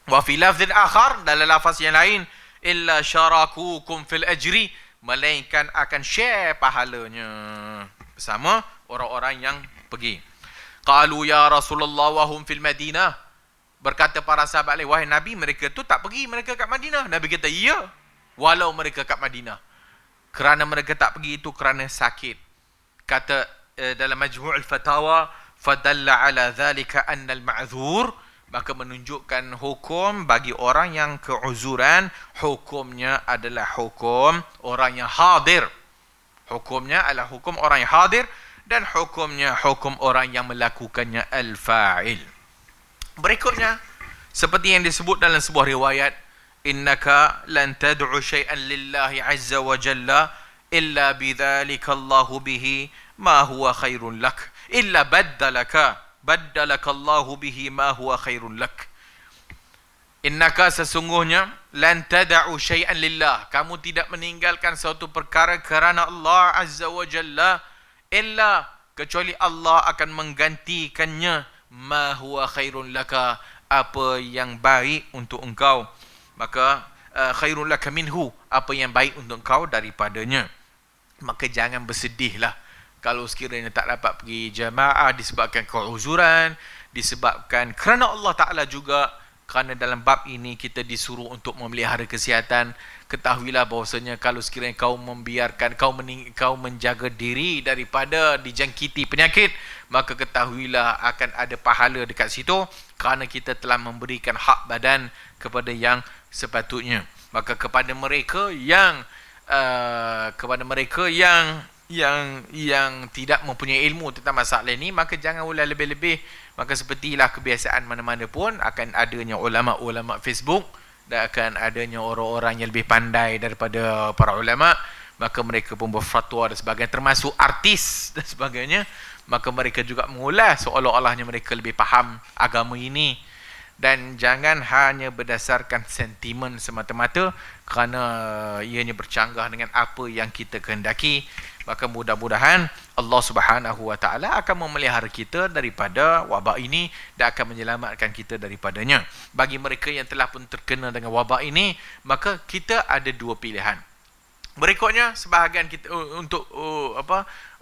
Wa fi lafzin akhar, dalam lafaz yang lain, illa syarakukum fil ajri, melainkan akan share pahalanya bersama orang-orang yang pergi. Qalu ya Rasulullah wa hum fil Madinah. Berkata para sahabat lain, wahai Nabi, mereka tu tak pergi, mereka kat Madinah. Nabi kata, ya, walau mereka kat Madinah. Kerana mereka tak pergi itu kerana sakit. Kata dalam Majmu'ul Fatawa, fadalla ala dhalika anna al-ma'zur, maka menunjukkan hukum bagi orang yang keuzuran, hukumnya adalah hukum orang yang hadir. Hukumnya adalah hukum orang yang hadir, dan hukumnya hukum orang yang melakukannya al-fa'il. Berikutnya, seperti yang disebut dalam sebuah riwayat, innaka lan tad'u syai'an lillahi azza wa jalla illa bidzalika Allahu bihi ma huwa khairun lak illa baddalaka Allahu bihi ma huwa khairun lak. Innaka, sesungguhnya, lan tad'u syai'an lillah, kamu tidak meninggalkan suatu perkara kerana Allah azza wa jalla, illa, kecuali Allah akan menggantikannya, ma huwa khairun laka, apa yang baik untuk engkau. Maka khairun laka minhu, apa yang baik untuk engkau daripadanya. Maka jangan bersedihlah kalau sekiranya tak dapat pergi jamaah disebabkan keuzuran, disebabkan kerana Allah Ta'ala juga. Kerana dalam bab ini kita disuruh untuk memelihara kesihatan. Ketahuilah bahawasanya kalau sekiranya kau membiarkan, kau menjaga diri daripada dijangkiti penyakit, maka ketahuilah akan ada pahala dekat situ, kerana kita telah memberikan hak badan kepada yang sepatutnya. Maka kepada mereka yang tidak mempunyai ilmu tentang masalah ini, maka jangan ulah lebih-lebih. Maka sepertilah kebiasaan mana-mana pun, akan adanya ulama-ulama Facebook, dan akan adanya orang-orang yang lebih pandai daripada para ulama, maka mereka pun berfatwa dan sebagainya, termasuk artis dan sebagainya. Maka mereka juga mengulas seolah-olahnya mereka lebih faham agama ini. Dan jangan hanya berdasarkan sentimen semata-mata, kerana ianya bercanggah dengan apa yang kita kehendaki. Maka mudah-mudahan Allah Subhanahu wa Ta'ala akan memelihara kita daripada wabak ini dan akan menyelamatkan kita daripadanya. Bagi mereka yang telah pun terkena dengan wabak ini, maka kita ada dua pilihan. Berikutnya, sebahagian kita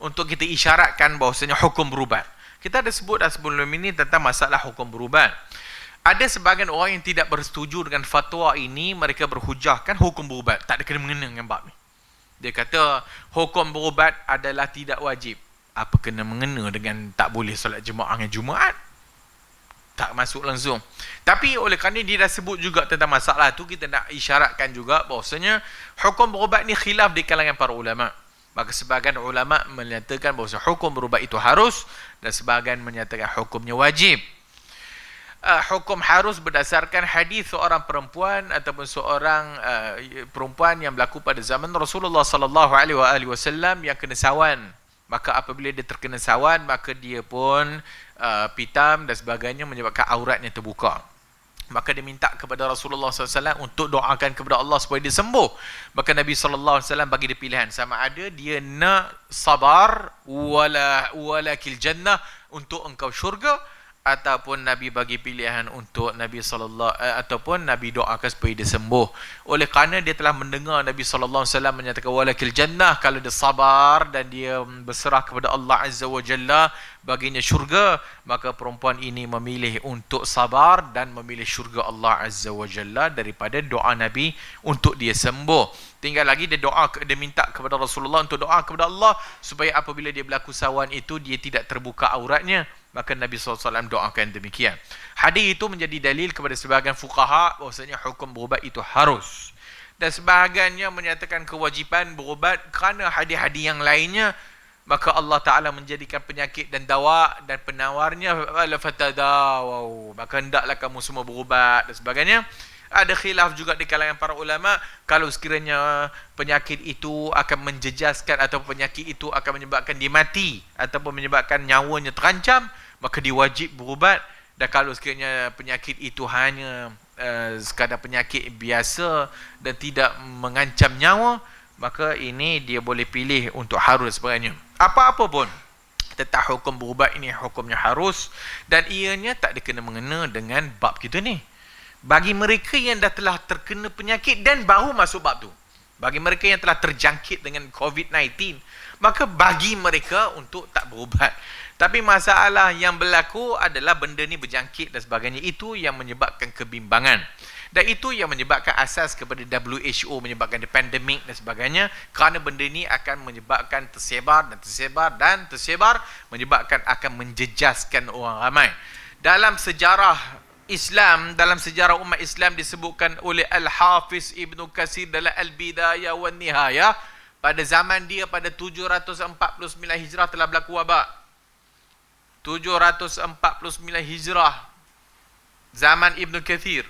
untuk kita isyaratkan bahawasanya hukum berubat. Kita ada sebut dah sebelum ini tentang masalah hukum berubat. Ada sebahagian orang yang tidak bersetuju dengan fatwa ini, mereka berhujahkan hukum berubat tak ada kena-mengena dengan bab ni. Dia kata hukum berubat adalah tidak wajib. Apa kena mengena dengan tak boleh solat jemaah dengan Jumaat? Tak masuk langsung. Tapi oleh kerana dia dah sebut juga tentang masalah tu, kita nak isyaratkan juga bahawasanya hukum berubat ni khilaf di kalangan para ulama. Maka sebahagian ulama menyatakan bahawa hukum berubat itu harus, dan sebahagian menyatakan hukumnya wajib. Hukum harus berdasarkan hadis seorang perempuan ataupun seorang perempuan yang berlaku pada zaman Rasulullah sallallahu alaihi wasallam yang kena sawan. Maka apabila dia terkena sawan, maka dia pun pitam dan sebagainya, menyebabkan auratnya terbuka. Maka dia minta kepada Rasulullah SAW untuk doakan kepada Allah supaya dia sembuh. Maka Nabi SAW bagi dia pilihan, sama ada dia nak sabar walakil jannah, untuk engkau syurga, ataupun Nabi bagi pilihan untuk Nabi ataupun Nabi doakan supaya dia sembuh. Oleh kerana dia telah mendengar Nabi SAW menyatakan walakil jannah, kalau dia sabar dan dia berserah kepada Allah Azza wa Jalla, baginya syurga, maka perempuan ini memilih untuk sabar dan memilih syurga Allah Azza wa Jalla daripada doa Nabi untuk dia sembuh. Tinggal lagi dia minta kepada Rasulullah untuk doa kepada Allah supaya apabila dia berlaku sawan itu, dia tidak terbuka auratnya. Maka Nabi SAW doakan demikian. Hadis itu menjadi dalil kepada sebahagian fuqaha bahwasanya hukum berubat itu harus. Dan sebahagiannya menyatakan kewajipan berubat kerana hadis-hadis yang lainnya. Maka Allah Ta'ala menjadikan penyakit dan dawa dan penawarnya fatadawaw, maka hendaklah kamu semua berubat dan sebagainya. Ada khilaf juga di kalangan para ulama, kalau sekiranya penyakit itu akan menjejaskan atau penyakit itu akan menyebabkan dia mati ataupun menyebabkan nyawanya terancam, maka dia wajib berubat. Dan kalau sekiranya penyakit itu hanya sekadar penyakit biasa dan tidak mengancam nyawa, maka ini dia boleh pilih untuk harus sebagainya. Apa-apa pun tentang hukum berubat ini, hukumnya harus, dan ianya tak ada kena mengena dengan bab kita ni. Bagi mereka yang dah telah terkena penyakit dan baru masuk bab tu, bagi mereka yang telah terjangkit dengan COVID-19, maka bagi mereka untuk tak berubat. Tapi masalah yang berlaku adalah benda ni berjangkit dan sebagainya. Itu yang menyebabkan kebimbangan. Dan itu yang menyebabkan asas kepada WHO menyebabkan pandemik dan sebagainya. Kerana benda ni akan menyebabkan tersebar dan tersebar dan tersebar, menyebabkan akan menjejaskan orang ramai. Dalam sejarah Islam, dalam sejarah umat Islam disebutkan oleh Al-Hafiz Ibn Katsir dalam Al-Bidayah wa Nihayah, pada zaman dia pada 749 Hijrah telah berlaku wabak. 749 Hijrah, zaman Ibn Katsir,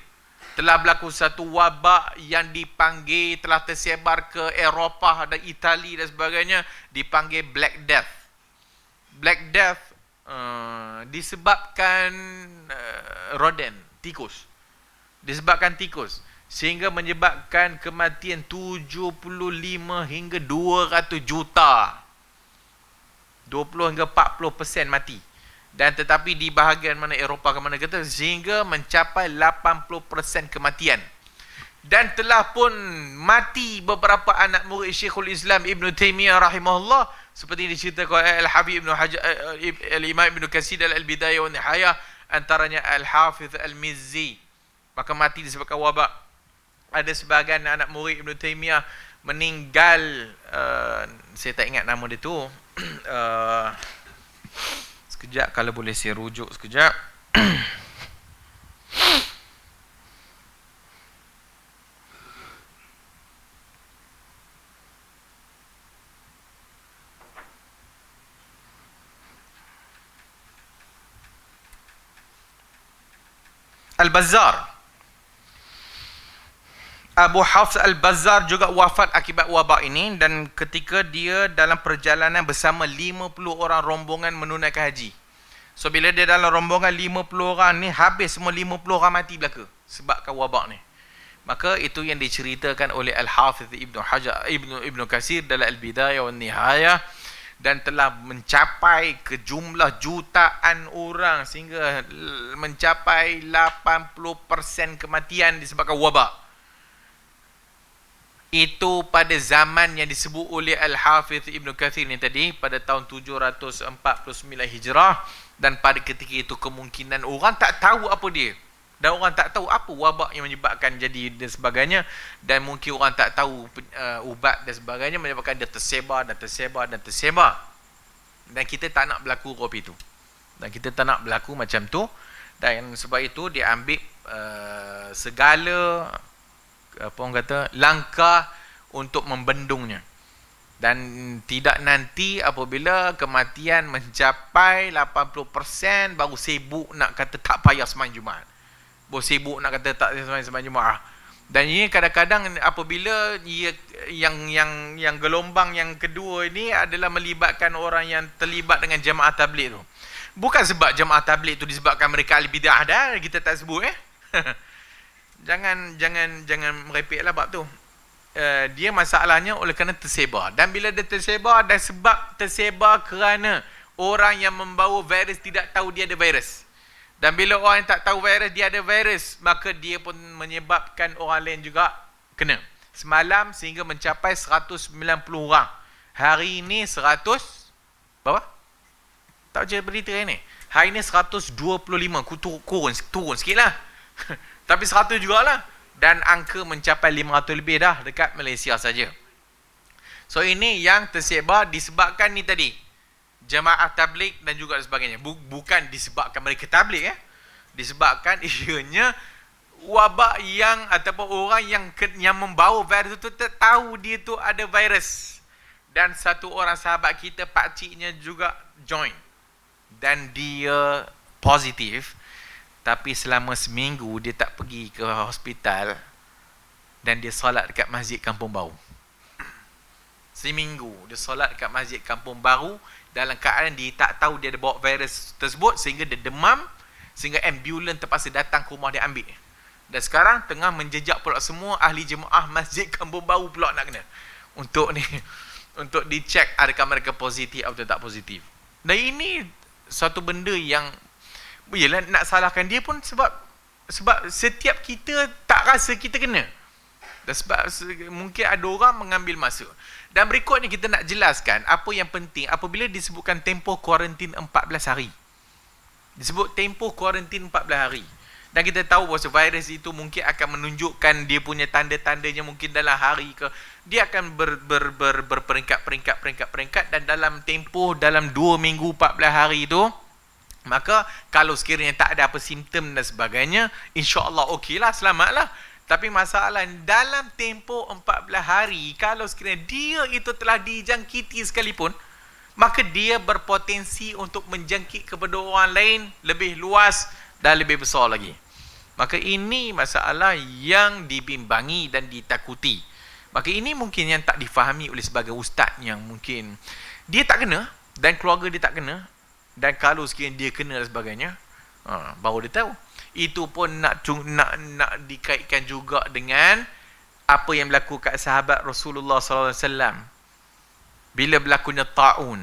telah berlaku satu wabak yang dipanggil, telah tersebar ke Eropah dan Itali dan sebagainya, dipanggil Black Death. Black Death disebabkan rodent, tikus. Disebabkan tikus. Sehingga menyebabkan kematian 75 hingga 200 juta. 20 hingga 40% mati. Dan tetapi di bahagian mana Eropah ke mana kata, sehingga mencapai 80% kematian. Dan telah pun mati beberapa anak murid Syekhul Islam Ibn Taymiyah rahimahullah, seperti diceritakan oleh Al-Habib Ibn Hajar, Al-Imam Ibn Katsir dalam Al-Bidayah wa Nihayah, antaranya Al-Hafiz Al-Mizzi, maka mati disebabkan wabak. Ada sebahagian anak murid Ibn Taymiyah meninggal, saya tak ingat nama dia tu. Sekejap, kalau boleh saya rujuk sekejap. Al-Bazzar. Abu Hafs Al-Bazzar juga wafat akibat wabak ini, dan ketika dia dalam perjalanan bersama 50 orang rombongan menunaikan haji. So bila dia dalam rombongan 50 orang ni, habis semua 50 orang mati belaka sebabkan wabak ni. Maka itu yang diceritakan oleh Al-Hafiz Ibn Hajar, Ibn Katsir dalam Al-Bidayah wa Nihayah, dan telah mencapai ke jumlah jutaan orang sehingga mencapai 80% kematian disebabkan wabak. Itu pada zaman yang disebut oleh Al-Hafiz Ibn Katsir ni tadi, pada tahun 749 Hijrah. Dan pada ketika itu kemungkinan orang tak tahu apa dia, dan orang tak tahu apa wabak yang menyebabkan jadi dan sebagainya, dan mungkin orang tak tahu ubat dan sebagainya, menyebabkan dia tersebar dan tersebar dan tersebar. Dan kita tak nak berlaku kopi itu, dan kita tak nak berlaku macam tu. Dan sebab itu dia ambil segala apa orang kata, langkah untuk membendungnya. Dan tidak nanti apabila kematian mencapai 80% baru sibuk nak kata tak payah sembahyang Jumaat, baru sibuk nak kata tak payah sembahyang Jumaat. Dan ini kadang-kadang apabila yang gelombang yang kedua ini adalah melibatkan orang yang terlibat dengan jemaah tabligh tu. Bukan sebab jemaah tabligh tu disebabkan mereka ahli bidah dah, kita tak sebut Jangan merepeklah bab tu. Dia masalahnya oleh kerana tersebar. Dan bila dia tersebar, dan sebab tersebar kerana orang yang membawa virus tidak tahu dia ada virus. Dan bila orang yang tak tahu virus, dia ada virus, maka dia pun menyebabkan orang lain juga kena. Semalam sehingga mencapai 190 orang. Hari ini 100 berapa? Tak je berita ini. Hari ini 125, turun sikit lah. Tapi 100 jugalah. Dan angka mencapai 500 lebih dah dekat Malaysia saja. So ini yang tersebar disebabkan ni tadi, jemaah tabligh dan juga sebagainya. Bukan disebabkan mereka tabligh disebabkan ianya wabak yang ataupun orang yang membawa virus itu tak tahu dia tu ada virus. Dan satu orang sahabat kita, pakciknya juga join, dan dia positif. Tapi selama seminggu dia tak pergi ke hospital, dan dia solat dekat Masjid Kampung Baru. Seminggu dia solat dekat Masjid Kampung Baru dalam keadaan dia tak tahu dia ada bawa virus tersebut, sehingga dia demam, sehingga ambulans terpaksa datang ke rumah dia ambil. Dan sekarang tengah menjejak pula semua ahli jemaah Masjid Kampung Baru pula nak kena untuk dicek adakah mereka positif atau tak positif. Dan ini satu benda yang, yelah, nak salahkan dia pun sebab Sebab setiap kita tak rasa kita kena. Dan sebab mungkin ada orang mengambil masa. Dan berikutnya kita nak jelaskan apa yang penting apabila disebutkan tempoh kuarantin 14 hari. Disebut tempoh kuarantin 14 hari. Dan kita tahu bahawa virus itu mungkin akan menunjukkan dia punya tanda-tandanya mungkin dalam hari ke. Dia akan berperingkat dan dalam tempoh dalam 2 minggu 14 hari itu, maka kalau sekiranya tak ada apa simptom dan sebagainya, insya-Allah okeylah, selamatlah. Tapi masalah dalam tempoh 14 hari, kalau sekiranya dia itu telah dijangkiti sekalipun, maka dia berpotensi untuk menjangkit kepada orang lain lebih luas dan lebih besar lagi. Maka ini masalah yang dibimbangi dan ditakuti. Maka ini mungkin yang tak difahami oleh sebagai ustaz yang mungkin dia tak kena dan keluarga dia tak kena, dan kalau sekiranya dia kena dan sebagainya, baru dia tahu. Itu pun nak dikaitkan juga dengan apa yang berlaku kat sahabat Rasulullah SAW bila berlakunya ta'un.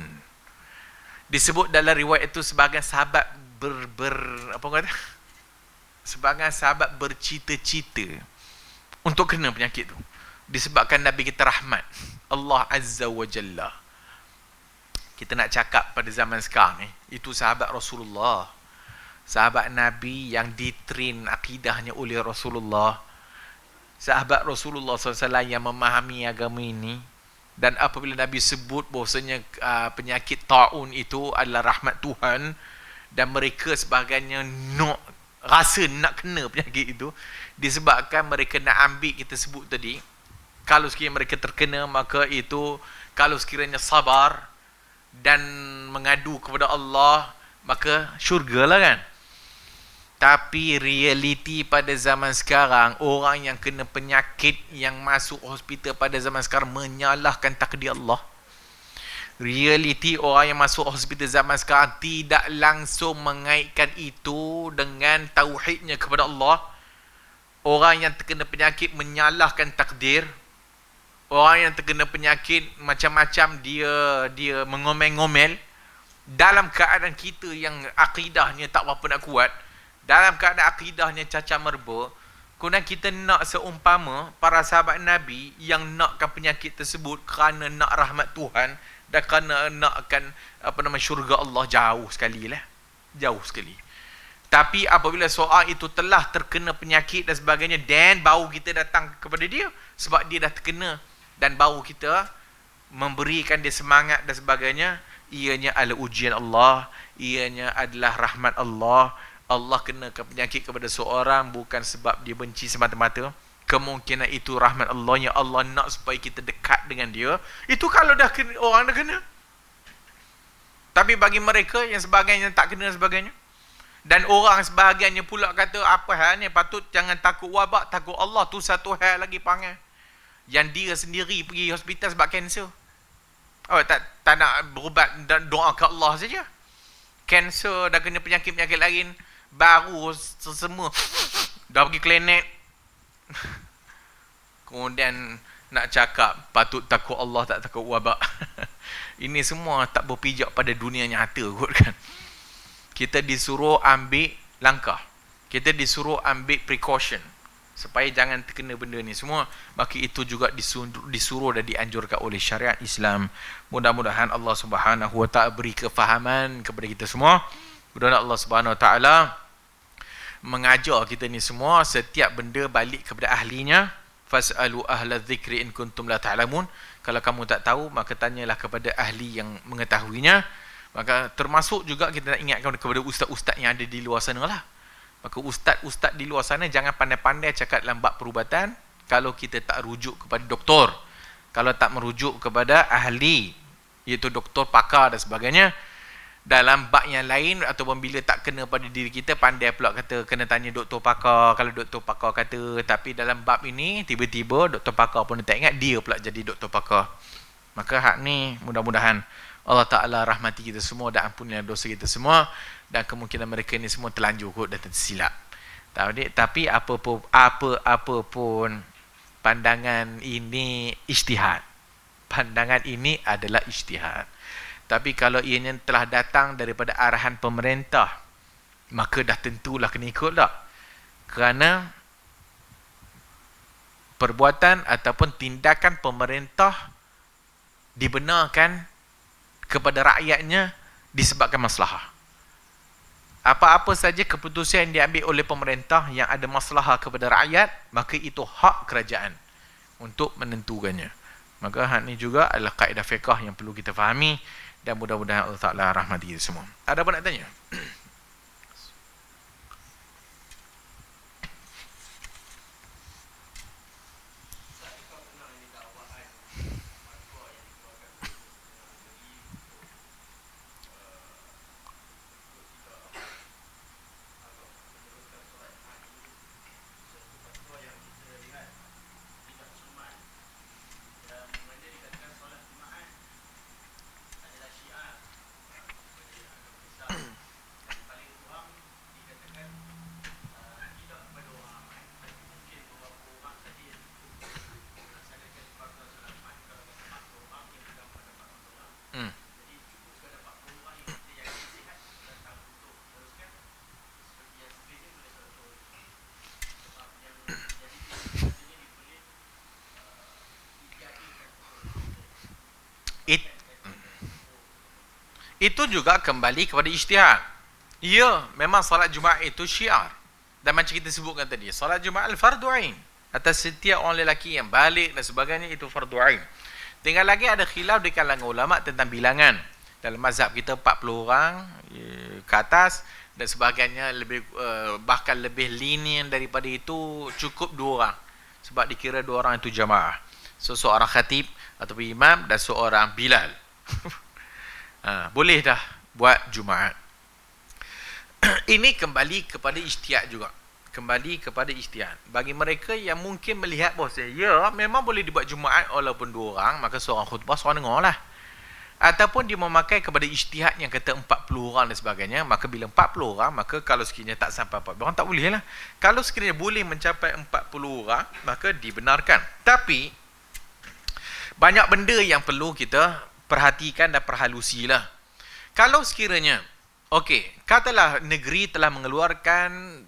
Disebut dalam riwayat itu sebahagian sahabat sebahagian sahabat bercita-cita untuk kena penyakit itu, disebabkan Nabi kita rahmat Allah Azza wa Jalla. Kita nak cakap pada zaman sekarang ni, itu sahabat Rasulullah, sahabat Nabi yang ditrain akidahnya oleh Rasulullah, sahabat Rasulullah SAW yang memahami agama ini. Dan apabila Nabi sebut bahawasanya penyakit ta'un itu adalah rahmat Tuhan, dan mereka sebahagiannya rasa nak kena penyakit itu, disebabkan mereka nak ambil, kita sebut tadi, kalau sekiranya mereka terkena, maka itu kalau sekiranya sabar dan mengadu kepada Allah, maka syurga lah kan. Tapi realiti pada zaman sekarang, orang yang kena penyakit yang masuk hospital pada zaman sekarang menyalahkan takdir Allah. Realiti orang yang masuk hospital zaman sekarang tidak langsung mengaitkan itu dengan tauhidnya kepada Allah. Orang yang terkena penyakit menyalahkan takdir. Orang yang terkena penyakit macam-macam, dia mengomel-ngomel. Dalam keadaan kita yang akidahnya tak berapa nak kuat, dalam keadaan akidahnya cacar merba, kemudian kita nak seumpama para sahabat Nabi yang nakkan penyakit tersebut kerana nak rahmat Tuhan dan kerana nakkan syurga Allah, jauh sekali lah. Jauh sekali. Tapi apabila soal itu telah terkena penyakit dan sebagainya, dan baru kita datang kepada dia sebab dia dah terkena, dan baru kita memberikan dia semangat dan sebagainya, ianya adalah ujian Allah, ianya adalah rahmat Allah. Allah kenakan penyakit kepada seorang bukan sebab dia benci semata-mata. Kemungkinan itu rahmat Allah yang Allah nak supaya kita dekat dengan dia. Itu kalau dah kena, orang dah kena. Tapi bagi mereka yang sebahagiannya tak kena sebagainya, dan orang sebahagiannya pula kata, apa hal ni, patut jangan takut wabak, takut Allah, tu satu hal lagi panggil. Yang dia sendiri pergi hospital sebab kanser. Tak nak berubat dan doa ke Allah saja. Kanser, dah kena penyakit-penyakit lain, baru semua dah pergi klinik. Kemudian nak cakap patut takut Allah, tak takut wabak. Ini semua tak berpijak pada dunia nyata kot kan. Kita disuruh ambil langkah, kita disuruh ambil precaution supaya jangan terkena benda ni semua. Maka itu juga disuruh dan dianjurkan oleh syariat Islam. Mudah-mudahan Allah Subhanahu wa taala beri kefahaman kepada kita semua. Mudah-mudahan Allah Subhanahu wa taala mengajar kita ni semua, setiap benda balik kepada ahlinya. Fas'alu ahla dzikri in kuntum la ta'lamun. Kalau kamu tak tahu, maka tanyalah kepada ahli yang mengetahuinya. Maka termasuk juga kita nak ingatkan kepada ustaz-ustaz yang ada di luar sana lah. Maka ustaz-ustaz di luar sana jangan pandai-pandai cakap dalam bab perubatan kalau kita tak rujuk kepada doktor, kalau tak merujuk kepada ahli, iaitu doktor pakar dan sebagainya. Dalam bab yang lain ataupun bila tak kena pada diri kita, pandai pula kata kena tanya doktor pakar. Kalau doktor pakar kata, tapi dalam bab ini tiba-tiba doktor pakar pun tak ingat, dia pula jadi doktor pakar. Maka hak ni mudah-mudahan Allah Ta'ala rahmati kita semua dan ampunilah dosa kita semua. Dan kemungkinan mereka ni semua terlanjur kot dan tersilap. Tapi apa pun pandangan ini ijtihad. Pandangan ini adalah ijtihad. Tapi kalau ianya telah datang daripada arahan pemerintah, maka dah tentulah kena ikut tak. Kerana perbuatan ataupun tindakan pemerintah dibenarkan kepada rakyatnya disebabkan maslahah. Apa-apa saja keputusan yang diambil oleh pemerintah yang ada maslahah kepada rakyat, maka itu hak kerajaan untuk menentukannya. Maka hal ini juga adalah kaedah fiqh yang perlu kita fahami, dan mudah-mudahan Allah Ta'ala rahmati kita semua. Ada apa nak tanya? Itu juga kembali kepada ijtihad. Ya, memang solat Jumaat itu syiar. Dan macam kita sebutkan tadi, solat Jumaat fardu ain. Atas setiap orang lelaki yang balik dan sebagainya, itu fardu ain. Tinggal lagi ada khilaf di kalangan ulama tentang bilangan. Dalam mazhab kita 40 orang ke atas dan sebagainya, bahkan lebih lenient daripada itu, cukup 2 orang. Sebab dikira 2 orang itu jamaah. So, seorang khatib atau imam dan seorang bilal. Boleh dah buat Jumaat. Ini kembali kepada ijtihad juga. Kembali kepada ijtihad. Bagi mereka yang mungkin melihat bahawa ya, memang boleh dibuat Jumaat walaupun 2 orang, maka seorang khutbah, seorang dengar lah. Ataupun dia memakai kepada ijtihad yang kata 40 orang dan sebagainya, maka bila 40 orang, maka kalau sekiranya tak sampai 40 orang, tak boleh lah. Kalau sekiranya boleh mencapai 40 orang, maka dibenarkan. Tapi, banyak benda yang perlu kita perhatikan dan perhalusilah. Kalau sekiranya, katalah negeri telah mengeluarkan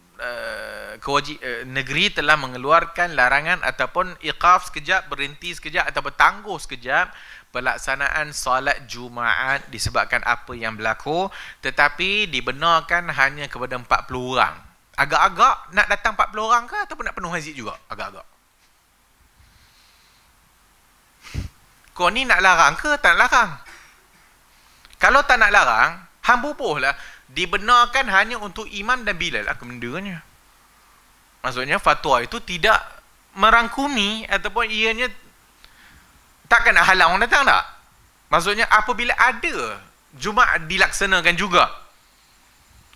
negeri telah mengeluarkan larangan ataupun iqaf sekejap, berhenti sekejap atau bertangguh sekejap pelaksanaan solat Jumaat disebabkan apa yang berlaku, tetapi dibenarkan hanya kepada 40 orang. Agak-agak nak datang 40 orang ke ataupun nak penuh masjid juga? Agak-agak. Kau ni nak larang ke tak nak larang? Kalau tak nak larang, hang bubuhlah. Dibenarkan hanya untuk imam dan bilal. Apa bendanya? Maksudnya fatwa itu tidak merangkumi ataupun ianya takkan nak halang orang datang tak? Maksudnya apabila ada Jumaat dilaksanakan juga.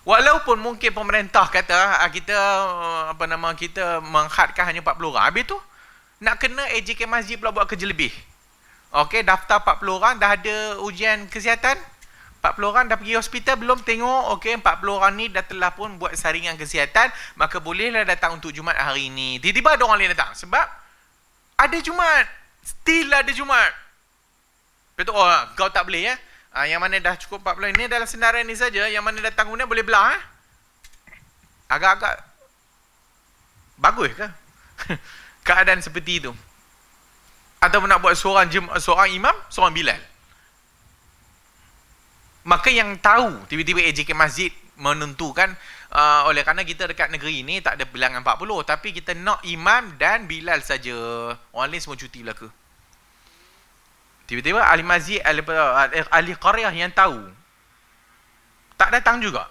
Walaupun mungkin pemerintah kata kita kita menghadkan hanya 40 orang. Habis tu nak kena AJK masjid pula buat kerja lebih. Daftar 40 orang, dah ada ujian kesihatan, 40 orang dah pergi hospital, belum tengok, 40 orang ni dah telah pun buat saringan kesihatan, maka bolehlah datang untuk Jumaat hari ini. Tiba-tiba ada orang lain datang, sebab ada Jumaat, still ada Jumaat. Betul, kau tak boleh ya. Yang mana dah cukup 40 ini dalam senarai ni saja, yang mana datang kemudian boleh belah. Agak-agak bagus ke? Keadaan seperti itu. Atau nak buat seorang imam, seorang bilal. Maka yang tahu, tiba-tiba AJK masjid menentukan, oleh kerana kita dekat negeri ini tak ada bilangan 40, tapi kita nak imam dan bilal saja. Orang lain semua cuti belaka. Tiba-tiba ahli masjid, ahli qaryah yang tahu, tak datang juga.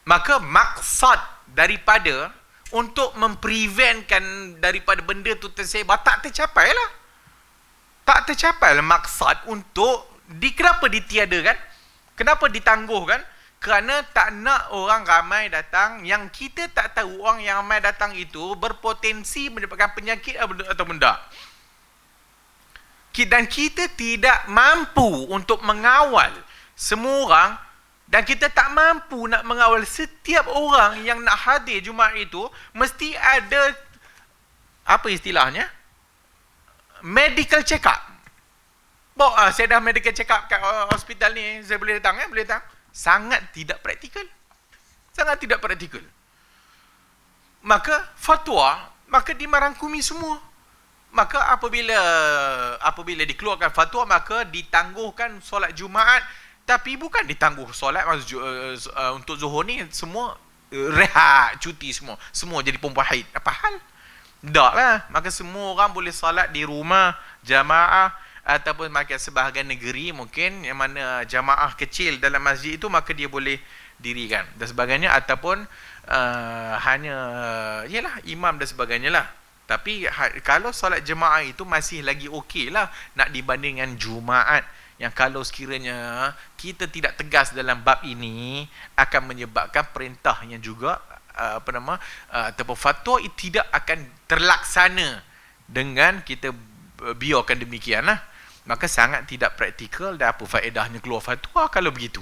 Maka maksud daripada untuk mempreventkan daripada benda tu tersebar, tak tercapai lah. Tak tercapai lah maksud untuk kenapa ditiadakan? Kenapa ditangguhkan? Kerana tak nak orang ramai datang yang kita tak tahu orang yang ramai datang itu berpotensi menyebabkan penyakit atau benda. Dan kita tidak mampu untuk mengawal semua orang, dan kita tak mampu nak mengawal setiap orang yang nak hadir Jumaat itu. Mesti ada, apa istilahnya, medical check up. Saya dah medical check up kat hospital ni, saya boleh datang boleh datang. Sangat tidak praktikal. Sangat tidak praktikal. maka fatwa, maka dia merangkumi semua. Maka apabila dikeluarkan fatwa, maka ditangguhkan solat Jumaat, tapi bukan ditangguh solat untuk Zuhur ni semua rehat, cuti semua jadi perempuan haid. Apa hal? Tak lah. Maka semua orang boleh solat di rumah jamaah, ataupun makan sebahagian negeri mungkin yang mana jamaah kecil dalam masjid itu, maka dia boleh dirikan dan sebagainya, ataupun hanya yalah imam dan sebagainya lah. Tapi kalau solat jemaah itu masih lagi okey lah nak dibandingkan Jumaat, yang kalau sekiranya kita tidak tegas dalam bab ini akan menyebabkan perintah yang juga ataupun fatwa tidak akan terlaksana dengan kita biarkan demikian lah. Maka sangat tidak praktikal, dan apa faedahnya keluar fatwa kalau begitu.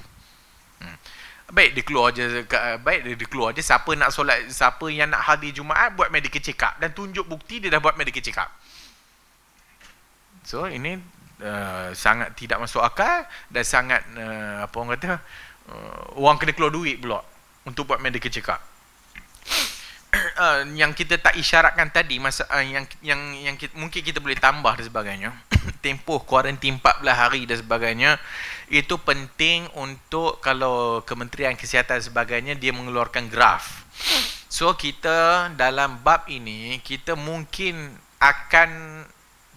Baik dia keluar je siapa nak solat, siapa yang nak hadir Jumaat buat medical check up dan tunjuk bukti dia dah buat medical check up. So ini sangat tidak masuk akal dan sangat apa orang kata orang kena keluar duit pula untuk buat medical check up. Yang kita tak isyaratkan tadi yang mungkin kita boleh tambah dan sebagainya tempoh kuarantin 14 hari dan sebagainya, itu penting untuk kalau Kementerian Kesihatan dan sebagainya dia mengeluarkan graf. So kita dalam bab ini kita mungkin akan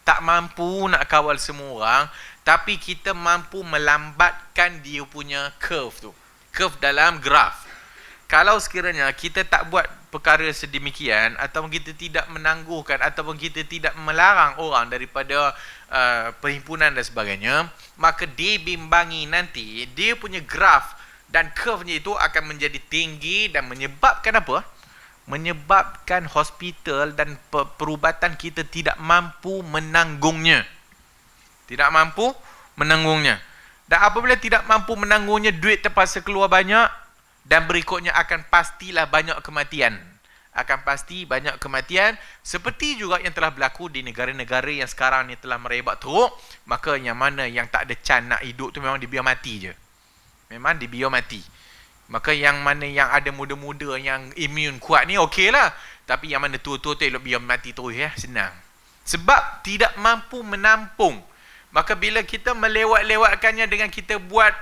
tak mampu nak kawal semua orang, tapi kita mampu melambatkan dia punya curve tu, curve dalam graf. Kalau sekiranya kita tak buat perkara sedemikian, ataupun kita tidak menangguhkan, ataupun kita tidak melarang orang daripada perhimpunan dan sebagainya, maka dibimbangi nanti dia punya graf dan curve-nya itu akan menjadi tinggi dan menyebabkan apa? Menyebabkan hospital dan perubatan kita tidak mampu menanggungnya. Tidak mampu menanggungnya. Dan apabila tidak mampu menanggungnya, duit terpaksa keluar banyak, dan berikutnya akan pastilah banyak kematian. Akan pasti banyak kematian, seperti juga yang telah berlaku di negara-negara yang sekarang ni telah merebak teruk. Maka yang mana yang tak ada can nak hidup tu memang dibiar mati je. Memang dibiar mati. Maka yang mana yang ada muda-muda yang imun kuat ni okey lah. Tapi yang mana tua-tua tu elok biar mati terus ya, senang. Sebab tidak mampu menampung. Maka bila kita melewat-lewatkannya dengan kita buat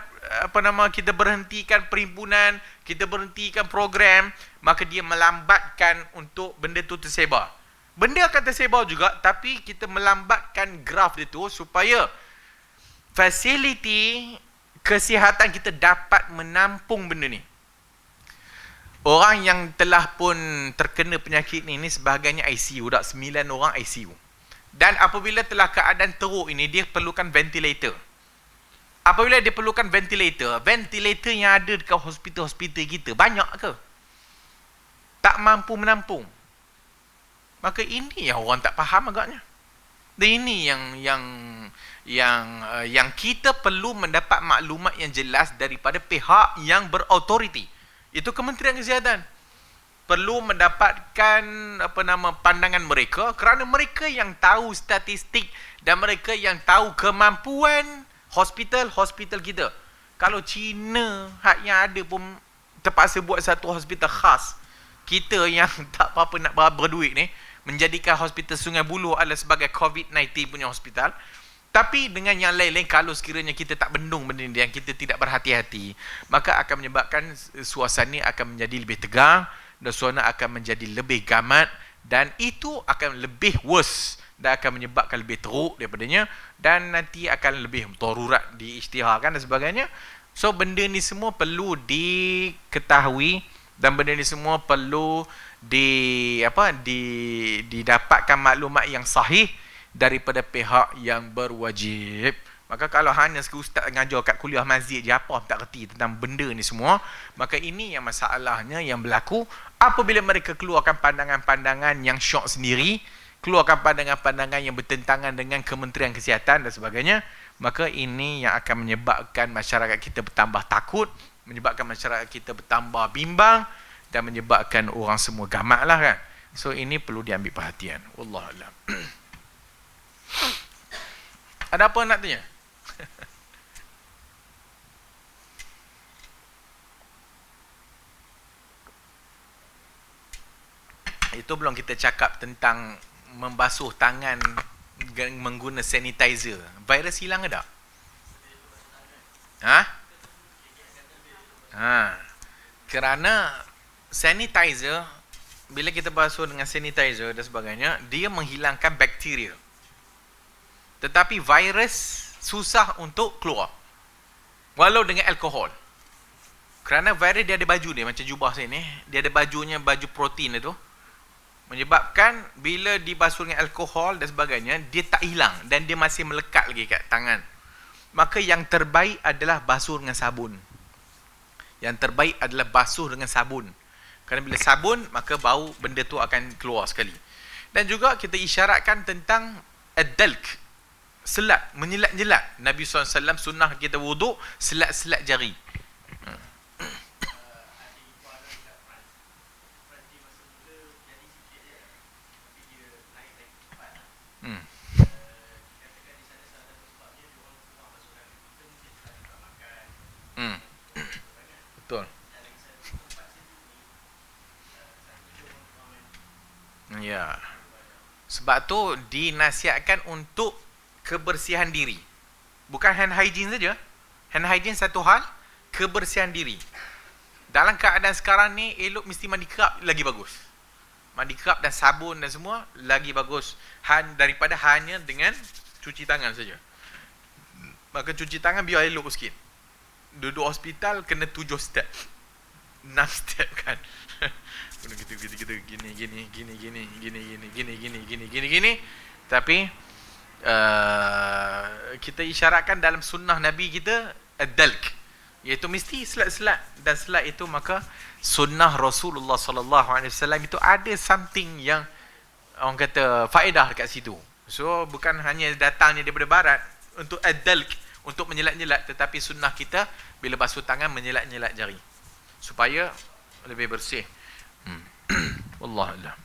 kita berhentikan perhimpunan, kita berhentikan program, maka dia melambatkan untuk benda tu tersebar. Benda akan tersebar juga, tapi kita melambatkan graf dia tu supaya fasiliti kesihatan kita dapat menampung benda ni. Orang yang telah pun terkena penyakit ni sebagainya ICU, dah 9 orang ICU. Dan apabila telah keadaan teruk ini, dia perlukan ventilator. Apabila dia perlukan ventilator yang ada dekat hospital-hospital kita banyak ke? Tak mampu menampung. Maka ini yang orang tak faham agaknya. Dan ini yang kita perlu mendapat maklumat yang jelas daripada pihak yang berautoriti. Itu Kementerian Kesihatan. Perlu mendapatkan pandangan mereka, kerana mereka yang tahu statistik dan mereka yang tahu kemampuan hospital kita. Kalau China yang ada pun terpaksa buat satu hospital khas, kita yang tak apa-apa nak berduit ni menjadikan hospital Sungai Buloh adalah sebagai COVID-19 punya hospital. Tapi dengan yang lain-lain, kalau sekiranya kita tak bendung benda ni dan kita tidak berhati-hati, maka akan menyebabkan suasana akan menjadi lebih tegang dan suasana akan menjadi lebih gamat, dan itu akan lebih worse dan akan menyebabkan lebih teruk daripadanya, dan nanti akan lebih darurat diisytiharkan dan sebagainya. So benda ni semua perlu diketahui, dan benda ni semua perlu didapatkan maklumat yang sahih daripada pihak yang berwajib. Maka kalau hanya ustaz ngajar kat kuliah masjid je, apa tak reti tentang benda ni semua, maka ini yang masalahnya yang berlaku apabila mereka keluarkan pandangan-pandangan yang syok sendiri, keluarkan pandangan-pandangan yang bertentangan dengan Kementerian Kesihatan dan sebagainya. Maka ini yang akan menyebabkan masyarakat kita bertambah takut, menyebabkan masyarakat kita bertambah bimbang, dan menyebabkan orang semua gamak lah kan. So ini perlu diambil perhatian. Wallahualam. Ada apa nak tanya? Itu belum kita cakap tentang membasuh tangan menggunakan sanitizer. Virus hilang ke tak? Ha? Kerana sanitizer, bila kita basuh dengan sanitizer dan sebagainya, dia menghilangkan bakteria. Tetapi virus susah untuk keluar walau dengan alkohol. Kerana virus dia ada baju dia, macam jubah saya ni, dia ada bajunya, baju protein itu, menyebabkan bila dibasuh dengan alkohol dan sebagainya, dia tak hilang dan dia masih melekat lagi kat tangan. Maka yang terbaik adalah basuh dengan sabun. Yang terbaik adalah basuh dengan sabun. Kerana bila sabun, maka bau benda tu akan keluar sekali. Dan juga kita isyaratkan tentang ad-dalk, selat, menyelat-nyelat. Nabi SAW sunnah kita wuduk, selat-selat jari. Betul. Ya. Sebab tu dinasihatkan untuk kebersihan diri. Bukan hand hygiene saja. Hand hygiene satu hal, kebersihan diri. Dalam keadaan sekarang ni, elok mesti mandi kerap lagi bagus. Mandi kerap dan sabun dan semua lagi bagus daripada hanya dengan cuci tangan saja. Maka cuci tangan biar elok sikit. Duduk hospital kena 7 step, 6 step kan. Gitu gini. Tapi kita isyaratkan dalam sunnah Nabi kita ad-dalk, iaitu mesti selat-selat, dan selat itu maka sunnah Rasulullah sallallahu alaihi wasallam itu ada something yang orang kata faedah dekat situ. So bukan hanya datangnya daripada barat untuk ad-dalk, untuk menyelat-nyelat, tetapi sunnah kita bila basuh tangan menyelat-nyelat jari supaya lebih bersih. Wallahualam.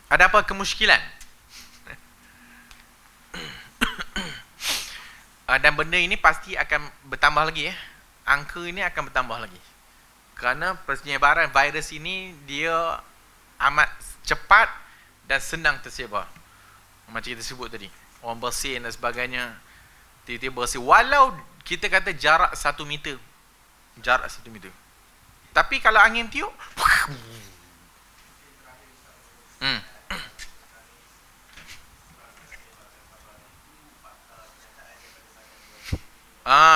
Ada apa kemusykilan? Dan benda ini pasti akan bertambah lagi ya. Angka ini akan bertambah lagi. Kerana penyebaran virus ini dia amat cepat dan senang tersebar. Macam kita sebut tadi, orang bersin dan sebagainya, tiba-tiba bersih. Walau kita kata jarak 1 meter. Jarak 1 meter. Tapi kalau angin tiup,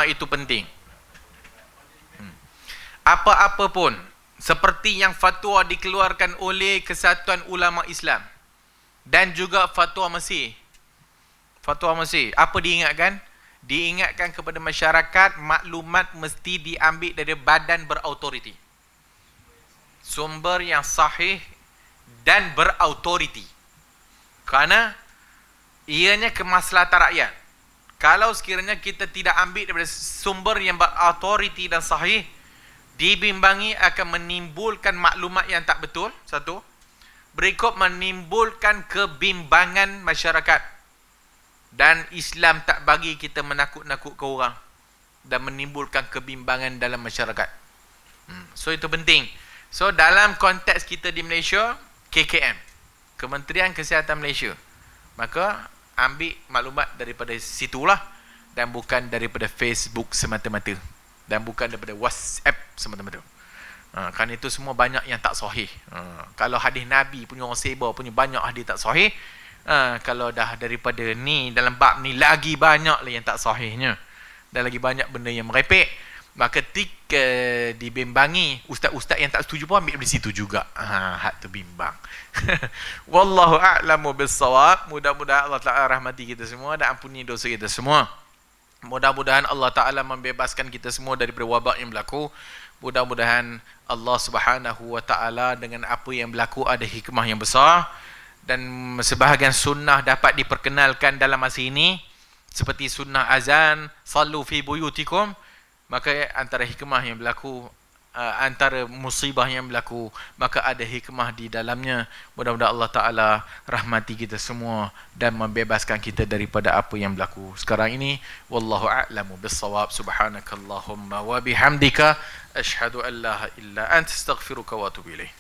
itu penting. Apa-apa pun, seperti yang fatwa dikeluarkan oleh Kesatuan Ulama Islam dan juga fatwa Mesir. Fatwa Mesir, apa diingatkan? Diingatkan kepada masyarakat, maklumat mesti diambil dari badan berautoriti, sumber yang sahih dan berautoriti, kerana ianya kemaslahatan rakyat. Kalau sekiranya kita tidak ambil daripada sumber yang berautoriti dan sahih, dibimbangi akan menimbulkan maklumat yang tak betul, satu. Berikut, menimbulkan kebimbangan masyarakat. Dan Islam tak bagi kita menakut-nakutkan orang dan menimbulkan kebimbangan dalam masyarakat. So itu penting. So dalam konteks kita di Malaysia, KKM, Kementerian Kesihatan Malaysia, maka ambil maklumat daripada situlah dan bukan daripada Facebook semata-mata dan bukan daripada WhatsApp semata-mata. Kerana itu semua banyak yang tak sahih. Kalau hadis Nabi punya orang sebar punya banyak hadis tak sahih. Kalau dah daripada ni, dalam bab ni lagi banyak lah yang tak sahihnya dan lagi banyak benda yang merepek. Maka ketika dibimbangi, ustaz-ustaz yang tak setuju pun ambil dari situ juga. Hak tu bimbang. Wallahu a'lamu bis-shawab. Mudah-mudahan Allah Ta'ala rahmati kita semua dan ampuni dosa kita semua. Mudah-mudahan Allah Ta'ala membebaskan kita semua daripada wabak yang berlaku. Mudah-mudahan Allah Subhanahu wa Ta'ala dengan apa yang berlaku ada hikmah yang besar, dan sebahagian sunnah dapat diperkenalkan dalam masa ini, seperti sunnah azan, sallu fi buyutikum. Maka antara hikmah yang berlaku, antara musibah yang berlaku, maka ada hikmah di dalamnya. Mudah-mudahan Allah Ta'ala rahmati kita semua dan membebaskan kita daripada apa yang berlaku sekarang ini. Wallahu a'lamu bis-shawab. Subhanakallahumma wa bihamdika, asyhadu an la ilaha illa anta, astaghfiruka wa atubu ilaik.